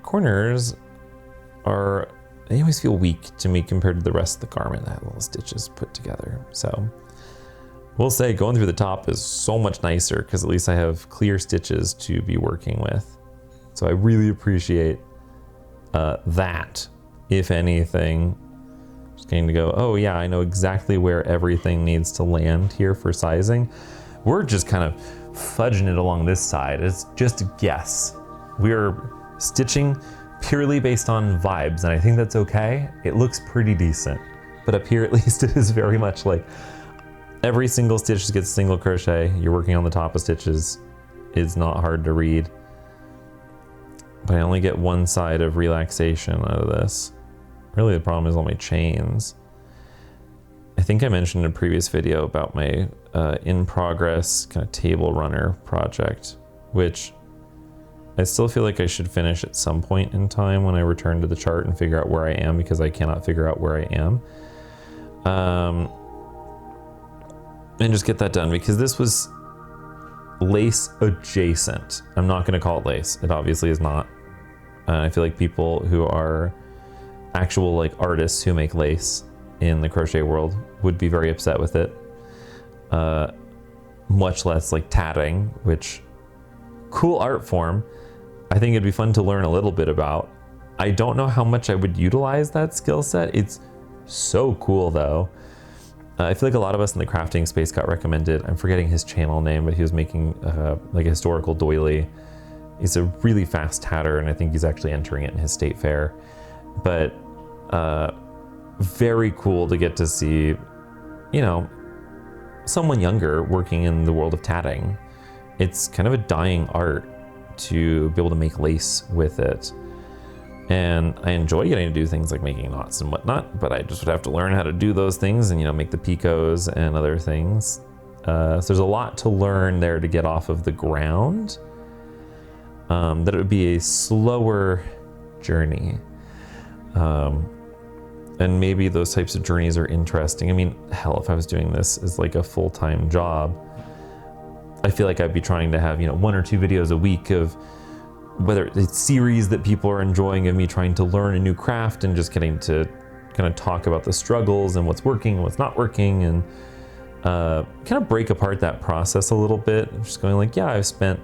corners they always feel weak to me compared to the rest of the garment, that little stitches put together. So we'll say going through the top is so much nicer because at least I have clear stitches to be working with. So I really appreciate that, if anything. Just getting to go, oh yeah, I know exactly where everything needs to land here for sizing. We're just kind of fudging it along this side. It's just a guess. We're stitching purely based on vibes, and I think that's okay. It looks pretty decent, but up here at least it is very much like every single stitch gets single crochet. You're working on the top of stitches. It's not hard to read, but I only get one side of relaxation out of this. Really, the problem is all my chains. I think I mentioned in a previous video about my in progress kind of table runner project, which I still feel like I should finish at some point in time when I return to the chart and figure out where I am, because I cannot figure out where I am. And just get that done, because this was lace adjacent. I'm not going to call it lace. It obviously is not. I feel like people who are actual like artists who make lace in the crochet world would be very upset with it. Much less like tatting, which cool art form. I think it'd be fun to learn a little bit about. I don't know how much I would utilize that skill set. It's so cool though. I feel like a lot of us in the crafting space got recommended, I'm forgetting his channel name, but he was making like a historical doily. He's a really fast tatter, and I think he's actually entering it in his state fair. But very cool to get to see, you know, someone younger working in the world of tatting. It's kind of a dying art to be able to make lace with it. And I enjoy getting to do things like making knots and whatnot, but I just would have to learn how to do those things and, you know, make the picots and other things. So there's a lot to learn there to get off of the ground. That it would be a slower journey. And maybe those types of journeys are interesting. I mean, hell, if I was doing this as like a full-time job, I feel like I'd be trying to have, you know, 1 or 2 videos a week of whether it's series that people are enjoying of me trying to learn a new craft and just getting to kind of talk about the struggles and what's working and what's not working, and kind of break apart that process a little bit. Just going like, yeah, I've spent,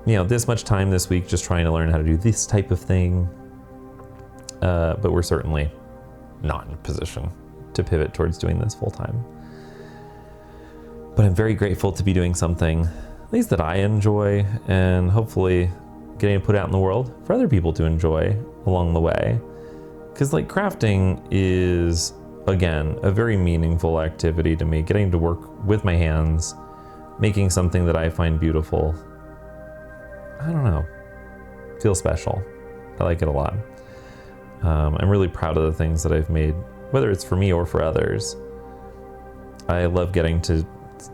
you know, this much time this week just trying to learn how to do this type of thing. But we're certainly not in a position to pivot towards doing this full time. But I'm very grateful to be doing something, at least that I enjoy, and hopefully getting to put out in the world for other people to enjoy along the way. Because like crafting is, again, a very meaningful activity to me. Getting to work with my hands, making something that I find beautiful. I don't know, feels special. I like it a lot. I'm really proud of the things that I've made, whether it's for me or for others. I love getting to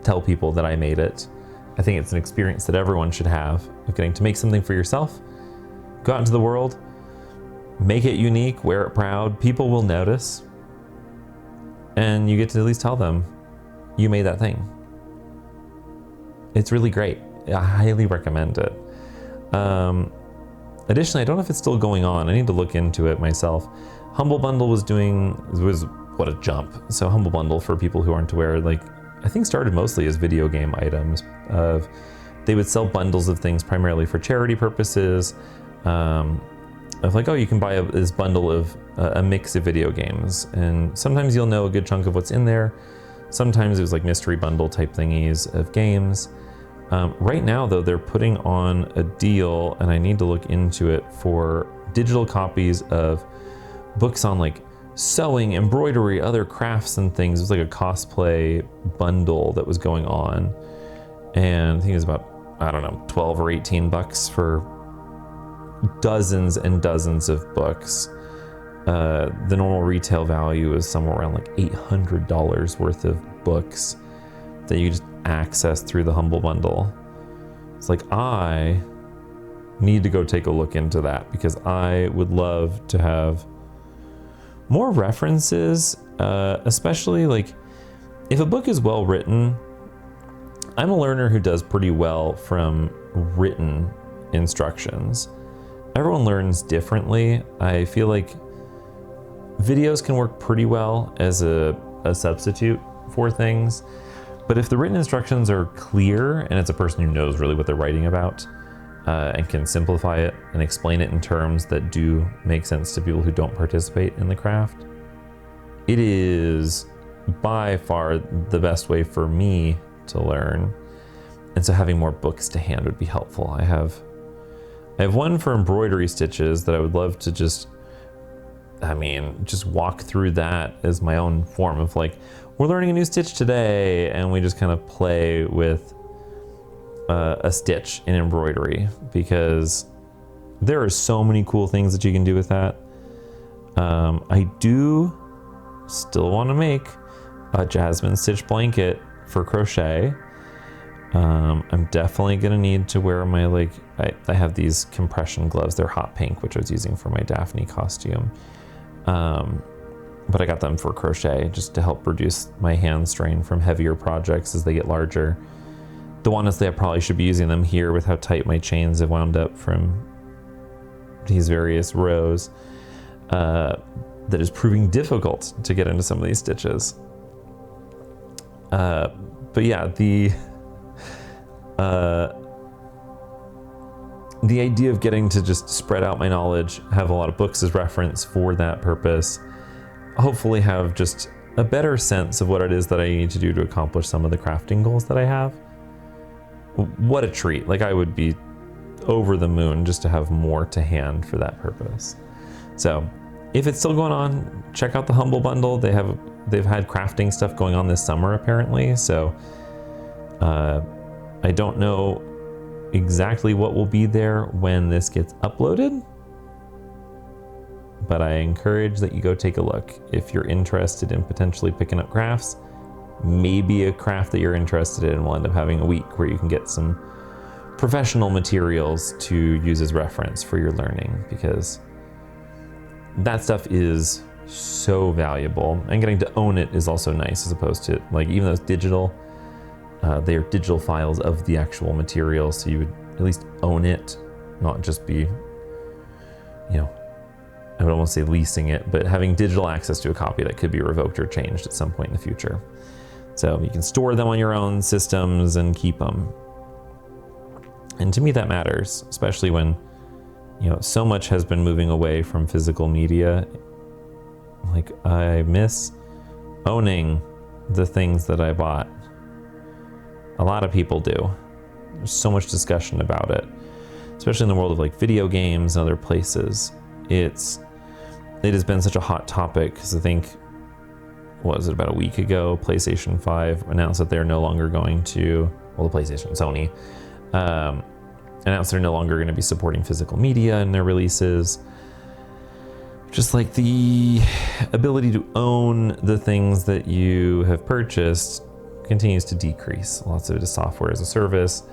tell people that I made it. I think it's an experience that everyone should have, of getting to make something for yourself, go out into the world, make it unique, wear it proud. People will notice, and you get to at least tell them you made that thing. It's really great. I highly recommend it. Additionally, I don't know if it's still going on. I need to look into it myself. Humble Bundle was what a jump. So Humble Bundle, for people who aren't aware, like I think started mostly as video game items. They would sell bundles of things primarily for charity purposes. Of like, oh, you can buy this bundle of a mix of video games, and sometimes you'll know a good chunk of what's in there. Sometimes it was like mystery bundle type thingies of games. Right now, though, they're putting on a deal, and I need to look into it, for digital copies of books on like sewing, embroidery, other crafts and things. It was like a cosplay bundle that was going on, and I think it was about, I don't know, 12 or 18 bucks for dozens and dozens of books. The normal retail value is somewhere around like $800 worth of books that you just access through the Humble Bundle. It's like, I need to go take a look into that, because I would love to have more references, especially like if a book is well written. I'm a learner who does pretty well from written instructions. Everyone learns differently. I feel like videos can work pretty well as a substitute for things, but if the written instructions are clear and it's a person who knows really what they're writing about, and can simplify it and explain it in terms that do make sense to people who don't participate in the craft, it is by far the best way for me to learn. And so having more books to hand would be helpful. I have one for embroidery stitches that I would love to just walk through that as my own form of like, we're learning a new stitch today, and we just kind of play with a stitch in embroidery, because there are so many cool things that you can do with that. I do still want to make a jasmine stitch blanket for crochet. I'm definitely gonna need to wear my, like, I have these compression gloves. They're hot pink, which I was using for my Daphne costume. But I got them for crochet just to help reduce my hand strain from heavier projects as they get larger. Though honestly, I probably should be using them here with how tight my chains have wound up from these various rows. That is proving difficult to get into some of these stitches. But yeah, the idea of getting to just spread out my knowledge, have a lot of books as reference for that purpose, hopefully have just a better sense of what it is that I need to do to accomplish some of the crafting goals that I have. What a treat. Like, I would be over the moon just to have more to hand for that purpose. So if it's still going on, check out the Humble Bundle. They've had crafting stuff going on this summer apparently. So I don't know exactly what will be there when this gets uploaded, but I encourage that you go take a look if you're interested in potentially picking up crafts. Maybe a craft that you're interested in will end up having a week where you can get some professional materials to use as reference for your learning, because that stuff is so valuable, and getting to own it is also nice, as opposed to, like, even though it's digital, they are digital files of the actual material, so you would at least own it, not just be, I would almost say leasing it, but having digital access to a copy that could be revoked or changed at some point in the future. So you can store them on your own systems and keep them. And to me that matters, especially when, so much has been moving away from physical media. Like, I miss owning the things that I bought. A lot of people do. There's so much discussion about it, especially in the world of like video games and other places. It has been such a hot topic, because I think, what was it, about a week ago, PlayStation 5 announced that they're no longer going to, well, the PlayStation, Sony, announced they're no longer going to be supporting physical media in their releases. Just like the ability to own the things that you have purchased continues to decrease. Lots of it is software as a service,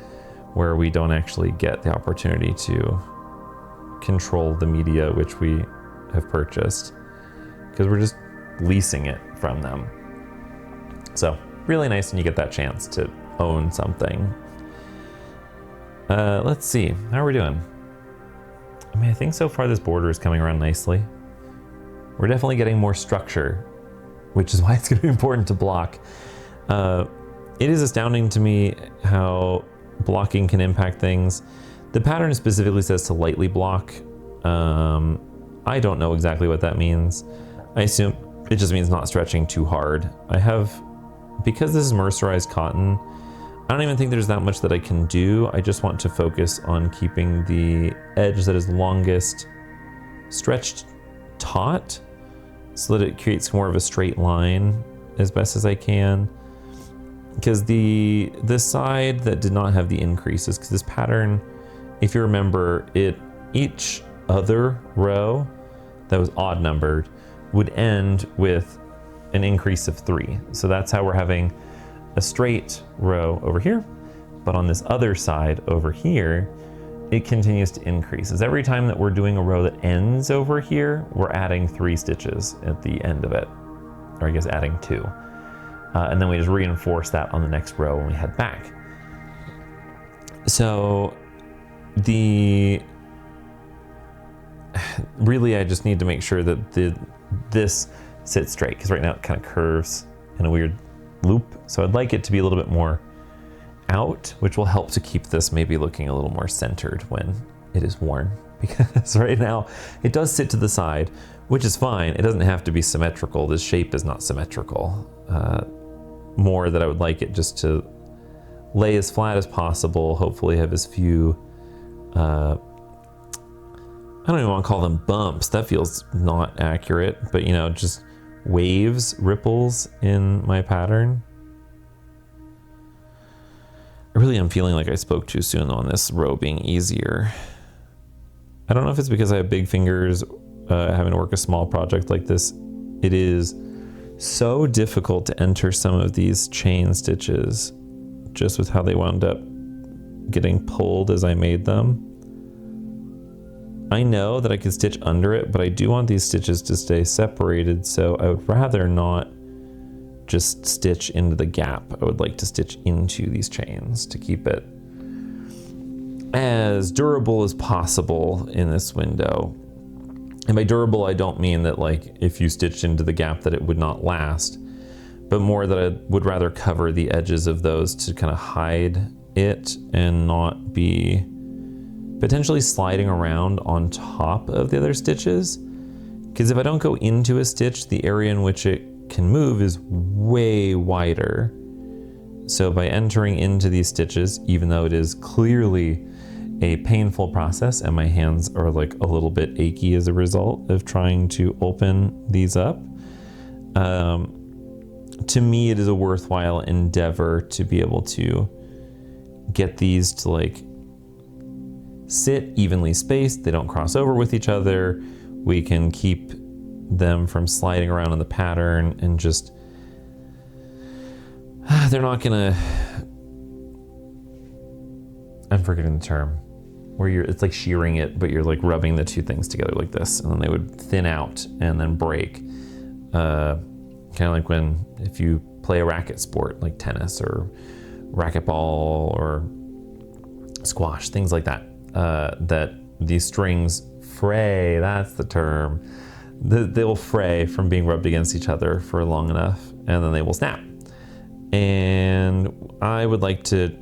where we don't actually get the opportunity to control the media which we have purchased, because we're just leasing it from them. So really nice when you get that chance to own something. Let's see, how are we doing? I think so far this border is coming around nicely. We're definitely getting more structure, which is why it's going to be important to block. It is astounding to me how blocking can impact things. The pattern specifically says to lightly block. I don't know exactly what that means. I assume it just means not stretching too hard. Because this is mercerized cotton, I don't even think there's that much that I can do. I just want to focus on keeping the edge that is longest stretched taut, so that it creates more of a straight line as best as I can. Because the side that did not have the increases, because this pattern, if you remember, each other row that was odd numbered would end with an increase of 3. So that's how we're having a straight row over here, but on this other side over here, it continues to increase. Is every time that we're doing a row that ends over here, we're adding 3 stitches at the end of it, or I guess adding 2. And then we just reinforce that on the next row when we head back. So really I just need to make sure that this sits straight, because right now it kind of curves in a weird loop. So I'd like it to be a little bit more out, which will help to keep this maybe looking a little more centered when it is worn, because right now it does sit to the side, which is fine. It doesn't have to be symmetrical. This shape is not symmetrical. More that I would like it just to lay as flat as possible, hopefully have as few, I don't even want to call them bumps. That feels not accurate, but you know, just waves, ripples in my pattern. I really am feeling like I spoke too soon on this row being easier. I don't know if it's because I have big fingers, having to work a small project like this. It is so difficult to enter some of these chain stitches just with how they wound up getting pulled as I made them. I know that I can stitch under it, but I do want these stitches to stay separated, so I would rather not just stitch into the gap. I would like to stitch into these chains to keep it as durable as possible in this window. And by durable, I don't mean that like if you stitched into the gap that it would not last, but more that I would rather cover the edges of those to kind of hide it and not be potentially sliding around on top of the other stitches. Because if I don't go into a stitch, the area in which it can move is way wider. So by entering into these stitches, even though it is clearly a painful process and my hands are like a little bit achy as a result of trying to open these up, to me it is a worthwhile endeavor to be able to get these to like sit evenly spaced. They don't cross over with each other. We can keep them from sliding around in the pattern and just, they're not gonna, I'm forgetting the term, where it's like shearing it, but you're like rubbing the two things together like this, and then they would thin out and then break. Kind of like if you play a racket sport like tennis or racquetball or squash, things like that, that these strings fray, that's the term. They'll fray from being rubbed against each other for long enough, and then they will snap. And I would like to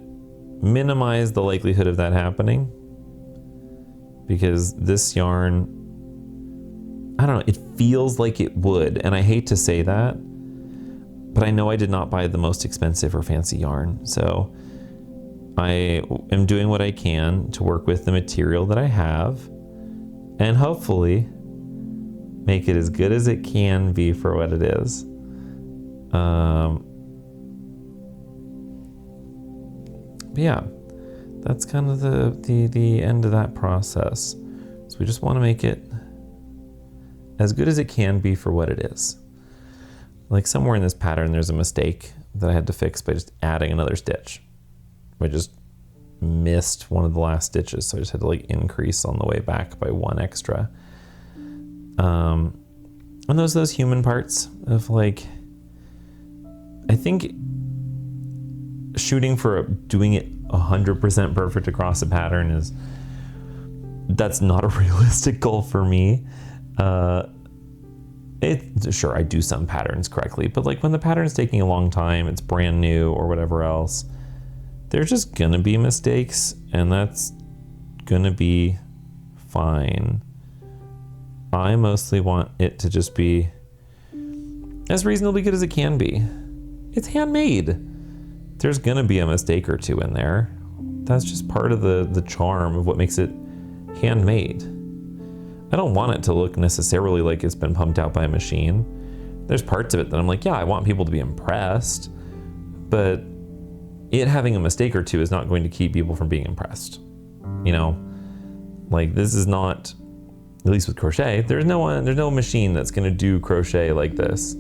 minimize the likelihood of that happening, because this yarn, I don't know, it feels like it would, and I hate to say that, but I know I did not buy the most expensive or fancy yarn, so I am doing what I can to work with the material that I have, and hopefully make it as good as it can be for what it is. But yeah, that's kind of the end of that process. So we just want to make it as good as it can be for what it is. Like somewhere in this pattern, there's a mistake that I had to fix by just adding another stitch. I just missed one of the last stitches, so I just had to like increase on the way back by 1 extra. And those human parts of like, I think shooting for doing it 100% perfect across a pattern that's not a realistic goal for me. Sure, I do some patterns correctly, but like when the pattern's taking a long time, it's brand new or whatever else, there's just gonna be mistakes, and that's gonna be fine. I mostly want it to just be as reasonably good as it can be. It's handmade. There's gonna be a mistake or two in there. That's just part of the charm of what makes it handmade. I don't want it to look necessarily like it's been pumped out by a machine. There's parts of it that I'm like, yeah, I want people to be impressed, but it having a mistake or two is not going to keep people from being impressed. You know, like this is not, at least with crochet, there's no machine that's gonna do crochet like this.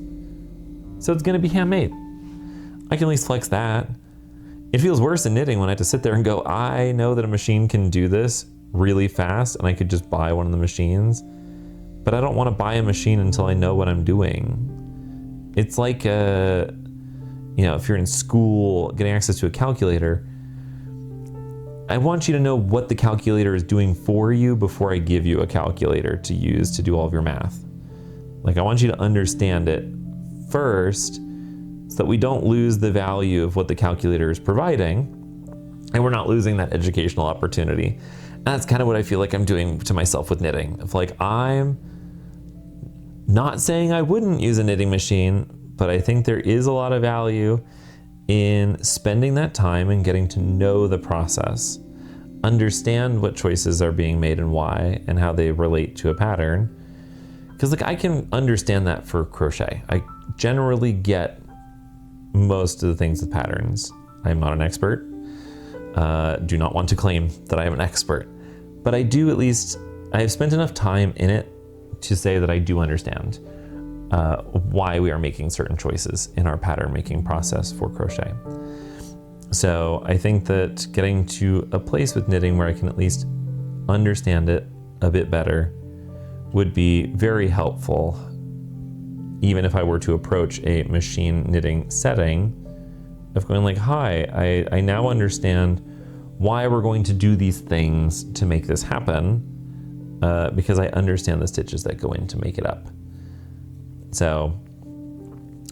So it's gonna be handmade. I can at least flex that. It feels worse in knitting when I have to sit there and go, I know that a machine can do this really fast and I could just buy one of the machines. But I don't want to buy a machine until I know what I'm doing. It's like, if you're in school getting access to a calculator, I want you to know what the calculator is doing for you before I give you a calculator to use to do all of your math. Like, I want you to understand it first so that we don't lose the value of what the calculator is providing, and we're not losing that educational opportunity. And that's kind of what I feel like I'm doing to myself with knitting. Of like, I'm not saying I wouldn't use a knitting machine, but I think there is a lot of value in spending that time and getting to know the process, understand what choices are being made and why, and how they relate to a pattern. Because I can understand that for crochet. I generally get most of the things with patterns. I'm not an expert. Do not want to claim that I am an expert, but I do at least, I have spent enough time in it to say that I do understand why we are making certain choices in our pattern making process for crochet. So I think that getting to a place with knitting where I can at least understand it a bit better would be very helpful, even if I were to approach a machine knitting setting of going like, hi, I now understand why we're going to do these things to make this happen, because I understand the stitches that go in to make it up. So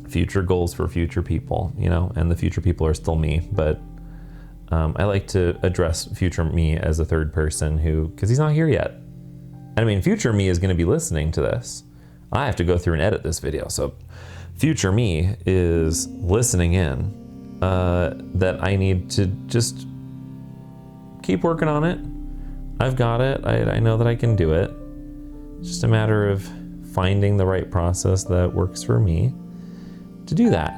future goals for future people, and the future people are still me, but I like to address future me as a third person because he's not here yet. I mean, future me is going to be listening to this. I have to go through and edit this video. So future me is listening in, that I need to just keep working on it. I've got it. I know that I can do it. It's just a matter of finding the right process that works for me to do that.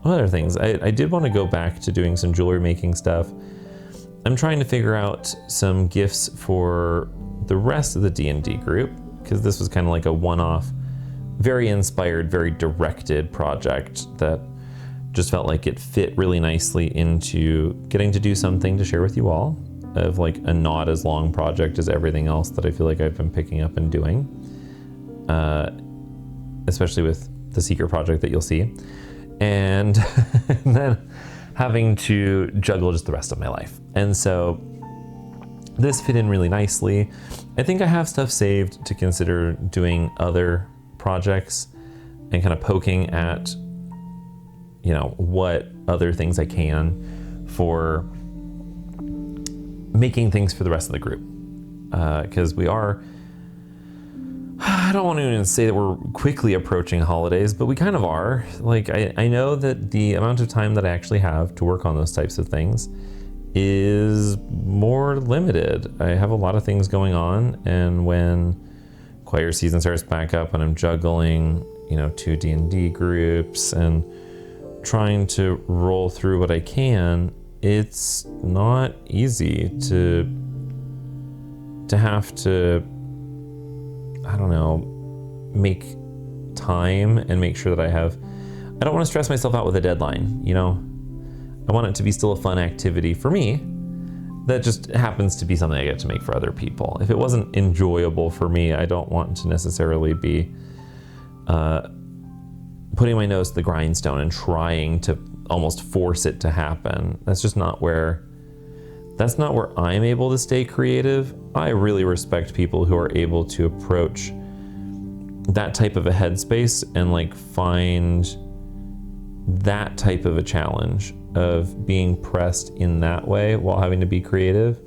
What other things? I did want to go back to doing some jewelry making stuff. I'm trying to figure out some gifts for the rest of the D&D group, because this was kind of like a one-off, very inspired, very directed project that just felt like it fit really nicely into getting to do something to share with you all, of like a not as long project as everything else that I feel like I've been picking up and doing, especially with the secret project that you'll see. And then having to juggle just the rest of my life. And so this fit in really nicely. I think I have stuff saved to consider doing other projects and kind of poking at, what other things I can for making things for the rest of the group. Because we are, I don't want to even say that we're quickly approaching holidays, but we kind of are. Like, I know that the amount of time that I actually have to work on those types of things is more limited. I have a lot of things going on, and when choir season starts back up and I'm juggling, 2 D&D groups and trying to roll through what I can, it's not easy to have to, make time and make sure that I don't want to stress myself out with a deadline, I want it to be still a fun activity for me that just happens to be something I get to make for other people. If it wasn't enjoyable for me, I don't want to necessarily be putting my nose to the grindstone and trying to almost force it to happen. That's not where I'm able to stay creative. I really respect people who are able to approach that type of a headspace and find that type of a challenge of being pressed in that way while having to be creative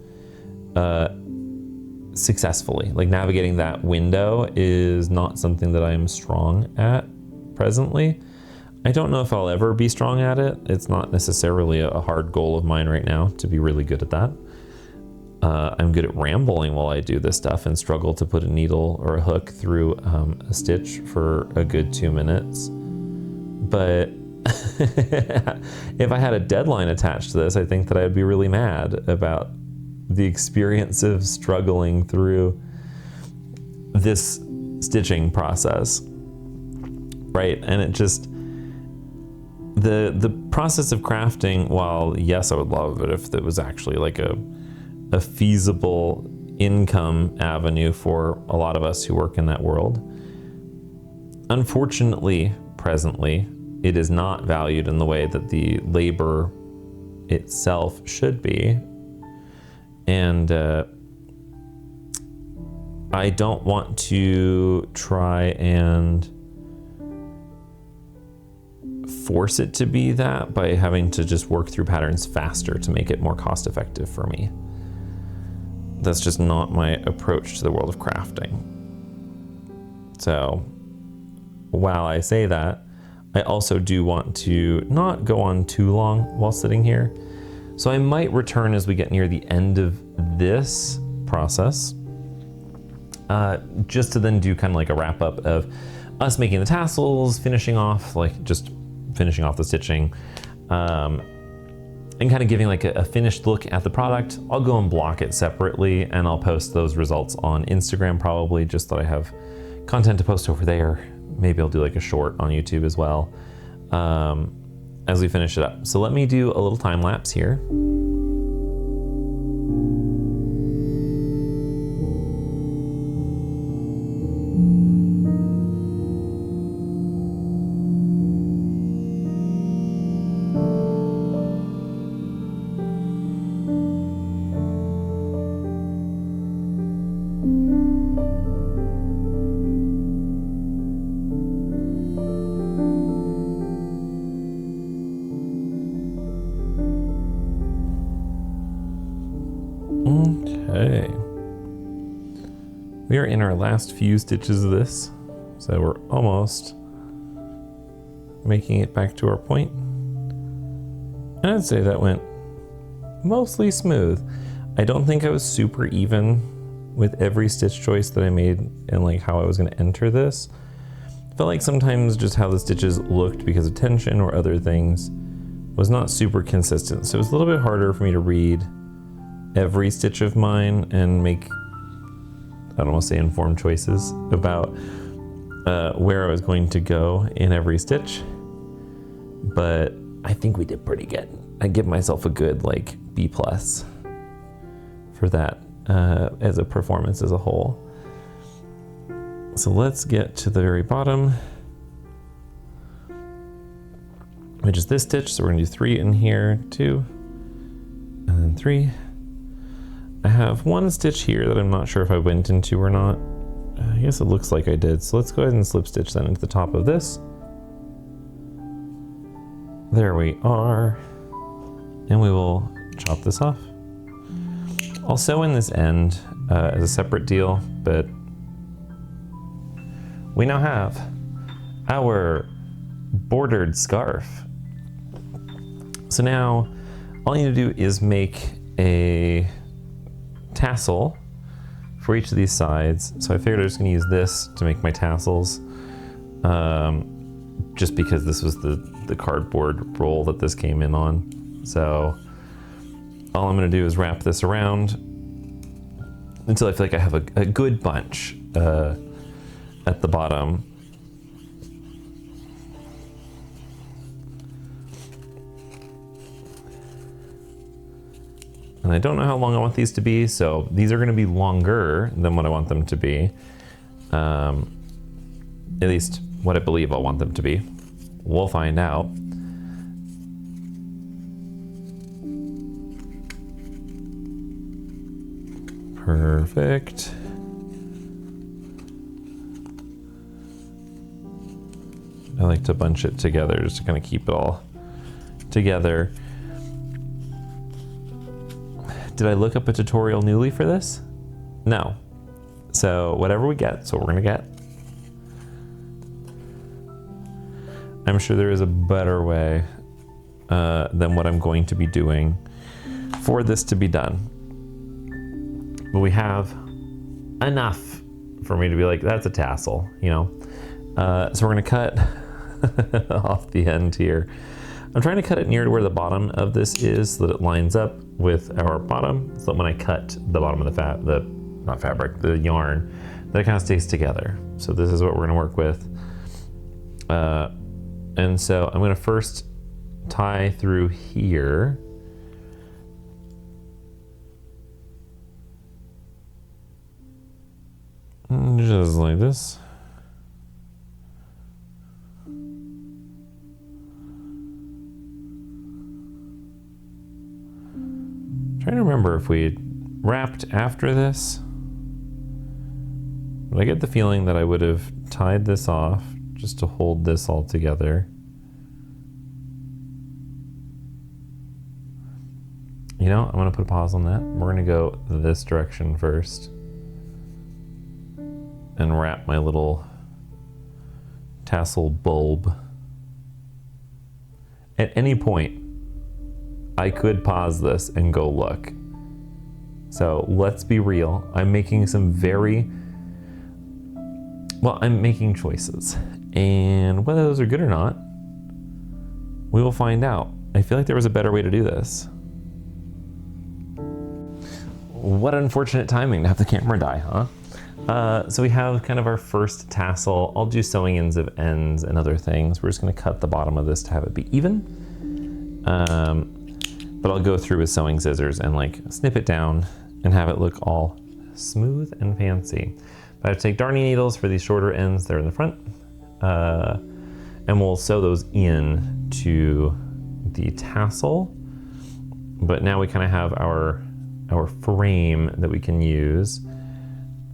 successfully. Navigating that window is not something that I'm strong at presently. I don't know if I'll ever be strong at it. It's not necessarily a hard goal of mine right now to be really good at that. I'm good at rambling while I do this stuff and struggle to put a needle or a hook through a stitch for a good 2 minutes. But if I had a deadline attached to this, I think that I'd be really mad about the experience of struggling through this stitching process, right? And it just, the process of crafting, while yes, I would love it if it was actually like a a feasible income avenue for a lot of us who work in that world. Unfortunately, presently, it is not valued in the way that the labor itself should be. And I don't want to try and force it to be that by having to just work through patterns faster to make it more cost effective for me. That's just not my approach to the world of crafting. So while I say that, I also do want to not go on too long while sitting here. So I might return as we get near the end of this process, just to then do kind of like a wrap up of us making the tassels, finishing off the stitching, and kind of giving like a finished look at the product. I'll go and block it separately, and I'll post those results on Instagram probably, just that I have content to post over there. Maybe I'll do like a short on YouTube as well, as we finish it up. So let me do a little time lapse here. Okay. We are in our last few stitches of this, so we're almost making it back to our point. And I'd say that went mostly smooth. I don't think I was super even with every stitch choice that I made and like how I was going to enter this. I felt like sometimes just how the stitches looked because of tension or other things was not super consistent. So it was a little bit harder for me to read every stitch of mine and make, I don't want to say informed choices about where I was going to go in every stitch. But I think we did pretty good. I give myself a good like B+ for that as a performance as a whole. So let's get to the very bottom, which is this stitch. So we're gonna do 3 in here, 2, and then 3. I have one stitch here that I'm not sure if I went into or not. I guess it looks like I did. So let's go ahead and slip stitch that into the top of this. There we are. And we will chop this off. I'll sew in this end as a separate deal, but we now have our bordered scarf. So now all you need to do is make a tassel for each of these sides. So I figured I was going to use this to make my tassels, just because this was the cardboard roll that this came in on. So all I'm going to do is wrap this around until I feel like I have a good bunch at the bottom. And I don't know how long I want these to be, so these are going to be longer than what I want them to be. At least what I believe I'll want them to be. We'll find out. Perfect. I like to bunch it together just to kind of keep it all together. Did I look up a tutorial newly for this? No. So whatever we get, so we're gonna get. I'm sure there is a better way than what I'm going to be doing for this to be done. But we have enough for me to be like, that's a tassel, you know? So we're gonna cut off the end here. I'm trying to cut it near to where the bottom of this is so that it lines up with our bottom, so that when I cut the bottom of the yarn, that it kind of stays together. So this is what we're gonna work with. And so I'm gonna first tie through here. Just like this. Trying to remember if we wrapped after this. But I get the feeling that I would have tied this off just to hold this all together. You know, I'm gonna put a pause on that. We're gonna go this direction first and wrap my little tassel bulb. At any point, I could pause this and go look. So let's be real. I'm making some I'm making choices. And whether those are good or not, we will find out. I feel like there was a better way to do this. What unfortunate timing to have the camera die, huh? So we have kind of our first tassel. I'll do sewing ends of ends and other things. We're just gonna cut the bottom of this to have it be even. But I'll go through with sewing scissors and like snip it down and have it look all smooth and fancy. But I have to take darning needles for these shorter ends that are in the front. And we'll sew those in to the tassel. But now we kind of have our frame that we can use.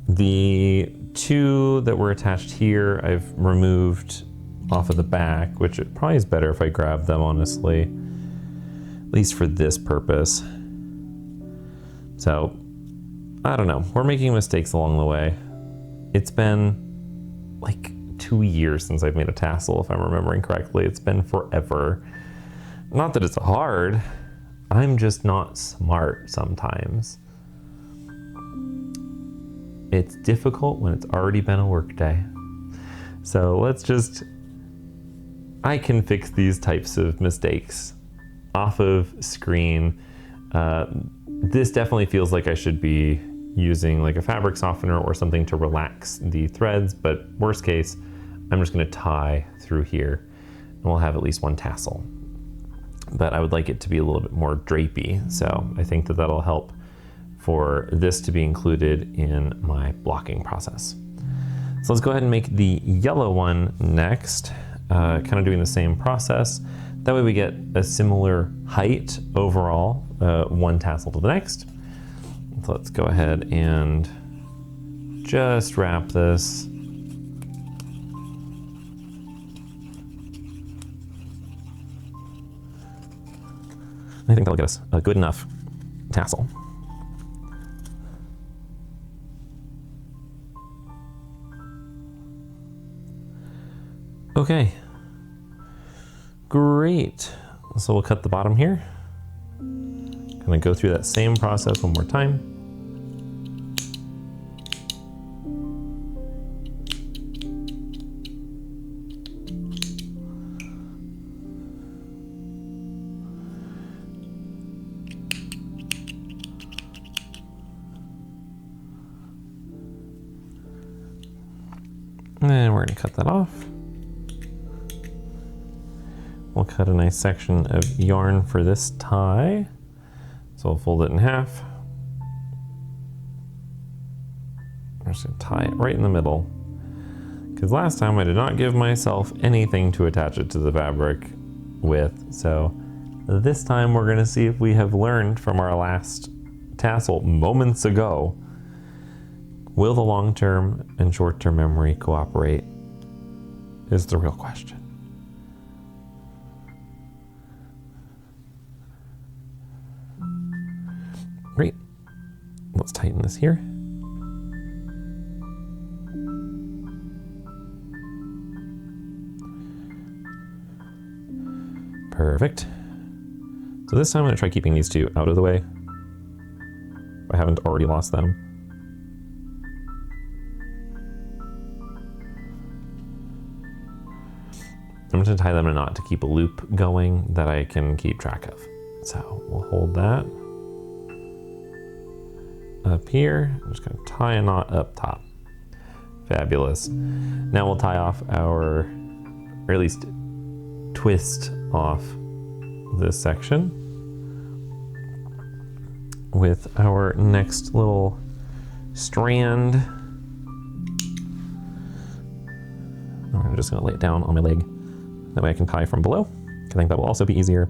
The two that were attached here, I've removed off of the back, which it probably is better if I grab them, honestly, at least for this purpose. So, I don't know. We're making mistakes along the way. It's been like 2 years since I've made a tassel, if I'm remembering correctly. It's been forever. Not that it's hard. I'm just not smart sometimes. It's difficult when it's already been a work day. So I can fix these types of mistakes off of screen. This definitely feels like I should be using like a fabric softener or something to relax the threads, but worst case, I'm just gonna tie through here and we'll have at least one tassel. But I would like it to be a little bit more drapey, so I think that that'll help for this to be included in my blocking process. So let's go ahead and make the yellow one next, kind of doing the same process. That way we get a similar height overall, one tassel to the next. So let's go ahead and just wrap this. I think that'll get us a good enough tassel. Okay, great. So we'll cut the bottom here. Gonna go through that same process one more time. And we're gonna cut that off. We'll cut a nice section of yarn for this tie. So we'll fold it in half. I'm just gonna tie it right in the middle. Because last time I did not give myself anything to attach it to the fabric with. So this time we're gonna see if we have learned from our last tassel moments ago. Will the long-term and short-term memory cooperate? Is the real question. Great. Let's tighten this here. Perfect. So this time I'm going to try keeping these two out of the way, if I haven't already lost them. I'm just going to tie them in a knot to keep a loop going that I can keep track of. So we'll hold that up here. I'm just going to tie a knot up top. Fabulous. Now we'll tie off or at least twist off this section with our next little strand. just gonna lay it down on my leg. That way I can tie from below. I think that will also be easier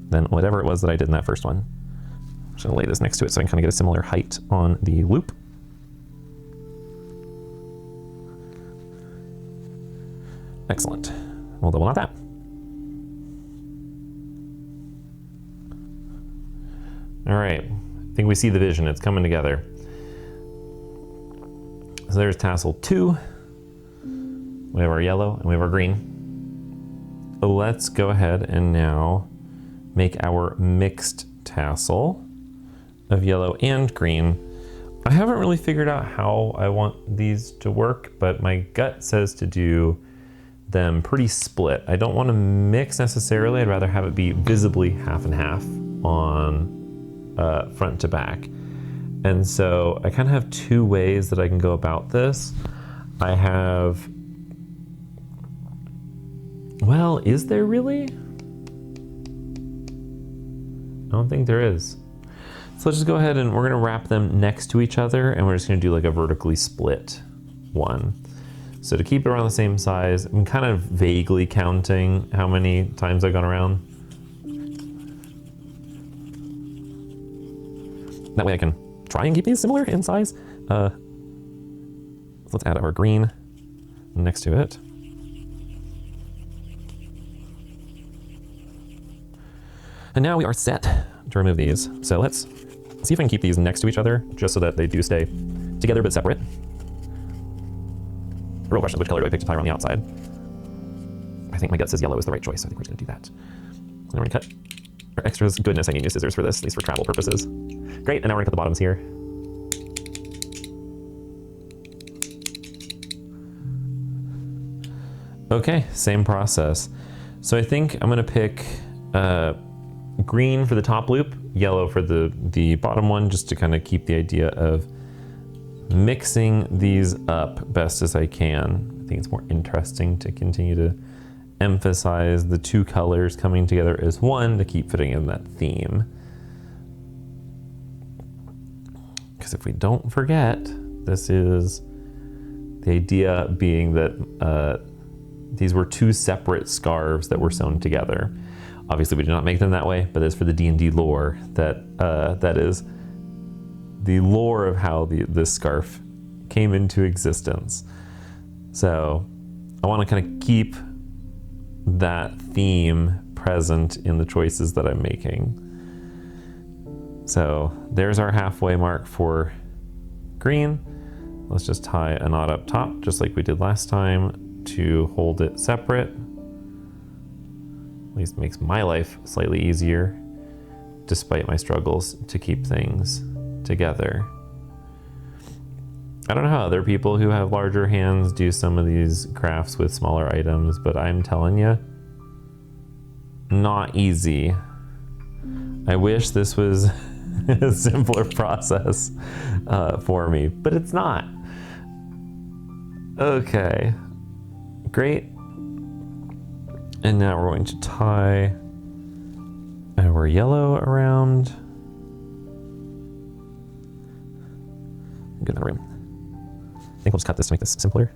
than whatever it was that I did in that first one. I'm just gonna lay this next to it so I can kind of get a similar height on the loop. Excellent. We'll double knot that. All right, I think we see the vision. It's coming together. So there's tassel 2. We have our yellow and we have our green. Let's go ahead and now make our mixed tassel of yellow and green. I haven't really figured out how I want these to work, but my gut says to do them pretty split. I don't want to mix necessarily. I'd rather have it be visibly half and half on front to back. And so I kind of have 2 ways that I can go about this. I have, well, is there really? I don't think there is. So let's just go ahead and we're gonna wrap them next to each other, and we're just gonna do like a vertically split one. So to keep it around the same size, I'm kind of vaguely counting how many times I've gone around. That way I can try and keep these similar in size. So let's add our green next to it. And now we are set to remove these. So let's see if I can keep these next to each other just so that they do stay together but separate. The real question is, which color do I pick to tie around the outside? I think my gut says yellow is the right choice, so I think we're just gonna do that. And we're gonna cut our extras. Goodness, I need new scissors for this, at least for travel purposes. Great, and now we're gonna cut the bottoms here. Okay, same process. So I think I'm gonna pick green for the top loop, yellow for the bottom one, just to kind of keep the idea of mixing these up best as I can. I think it's more interesting to continue to emphasize the 2 colors coming together as one to keep fitting in that theme. Because if we don't forget, this is the idea being that these were 2 separate scarves that were sewn together. Obviously we did not make them that way, but it's for the D&D lore that that is the lore of how this scarf came into existence. So I want to kind of keep that theme present in the choices that I'm making. So there's our halfway mark for green. Let's just tie a knot up top, just like we did last time, to hold it separate. At least makes my life slightly easier, despite my struggles to keep things together. I don't know how other people who have larger hands do some of these crafts with smaller items, but I'm telling you, not easy. I wish this was a simpler process for me, but it's not. Okay, great. And now we're going to tie our yellow around. Get another room. I think we'll just cut this to make this simpler.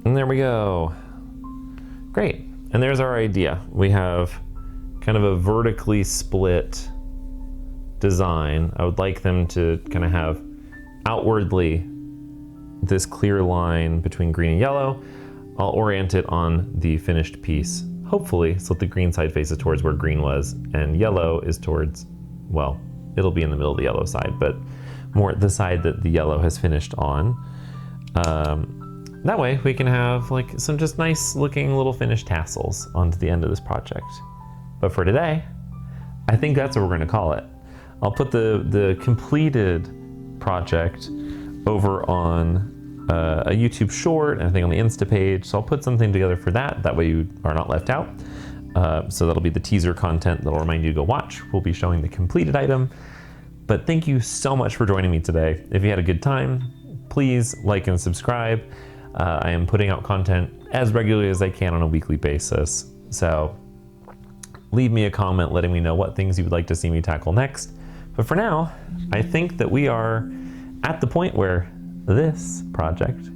And there we go. Great. And there's our idea. We have kind of a vertically split design. I would like them to kind of have outwardly this clear line between green and yellow. I'll orient it on the finished piece, hopefully, so that the green side faces towards where green was, and yellow is towards, well, it'll be in the middle of the yellow side, but more the side that the yellow has finished on. That way we can have like some just nice looking little finished tassels onto the end of this project. But for today, I think that's what we're gonna call it. I'll put the completed project over on a YouTube short, and I think on the Insta page. So I'll put something together for that. That way you are not left out. So that'll be the teaser content that'll remind you to go watch. We'll be showing the completed item. But thank you so much for joining me today. If you had a good time, please like and subscribe. I am putting out content as regularly as I can on a weekly basis. So leave me a comment letting me know what things you would like to see me tackle next. But for now, I think that we are at the point where this project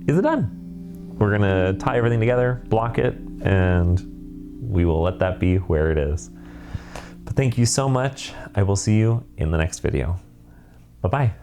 is done. We're gonna tie everything together, block it, and we will let that be where it is. But thank you so much. I will see you in the next video. Bye-bye.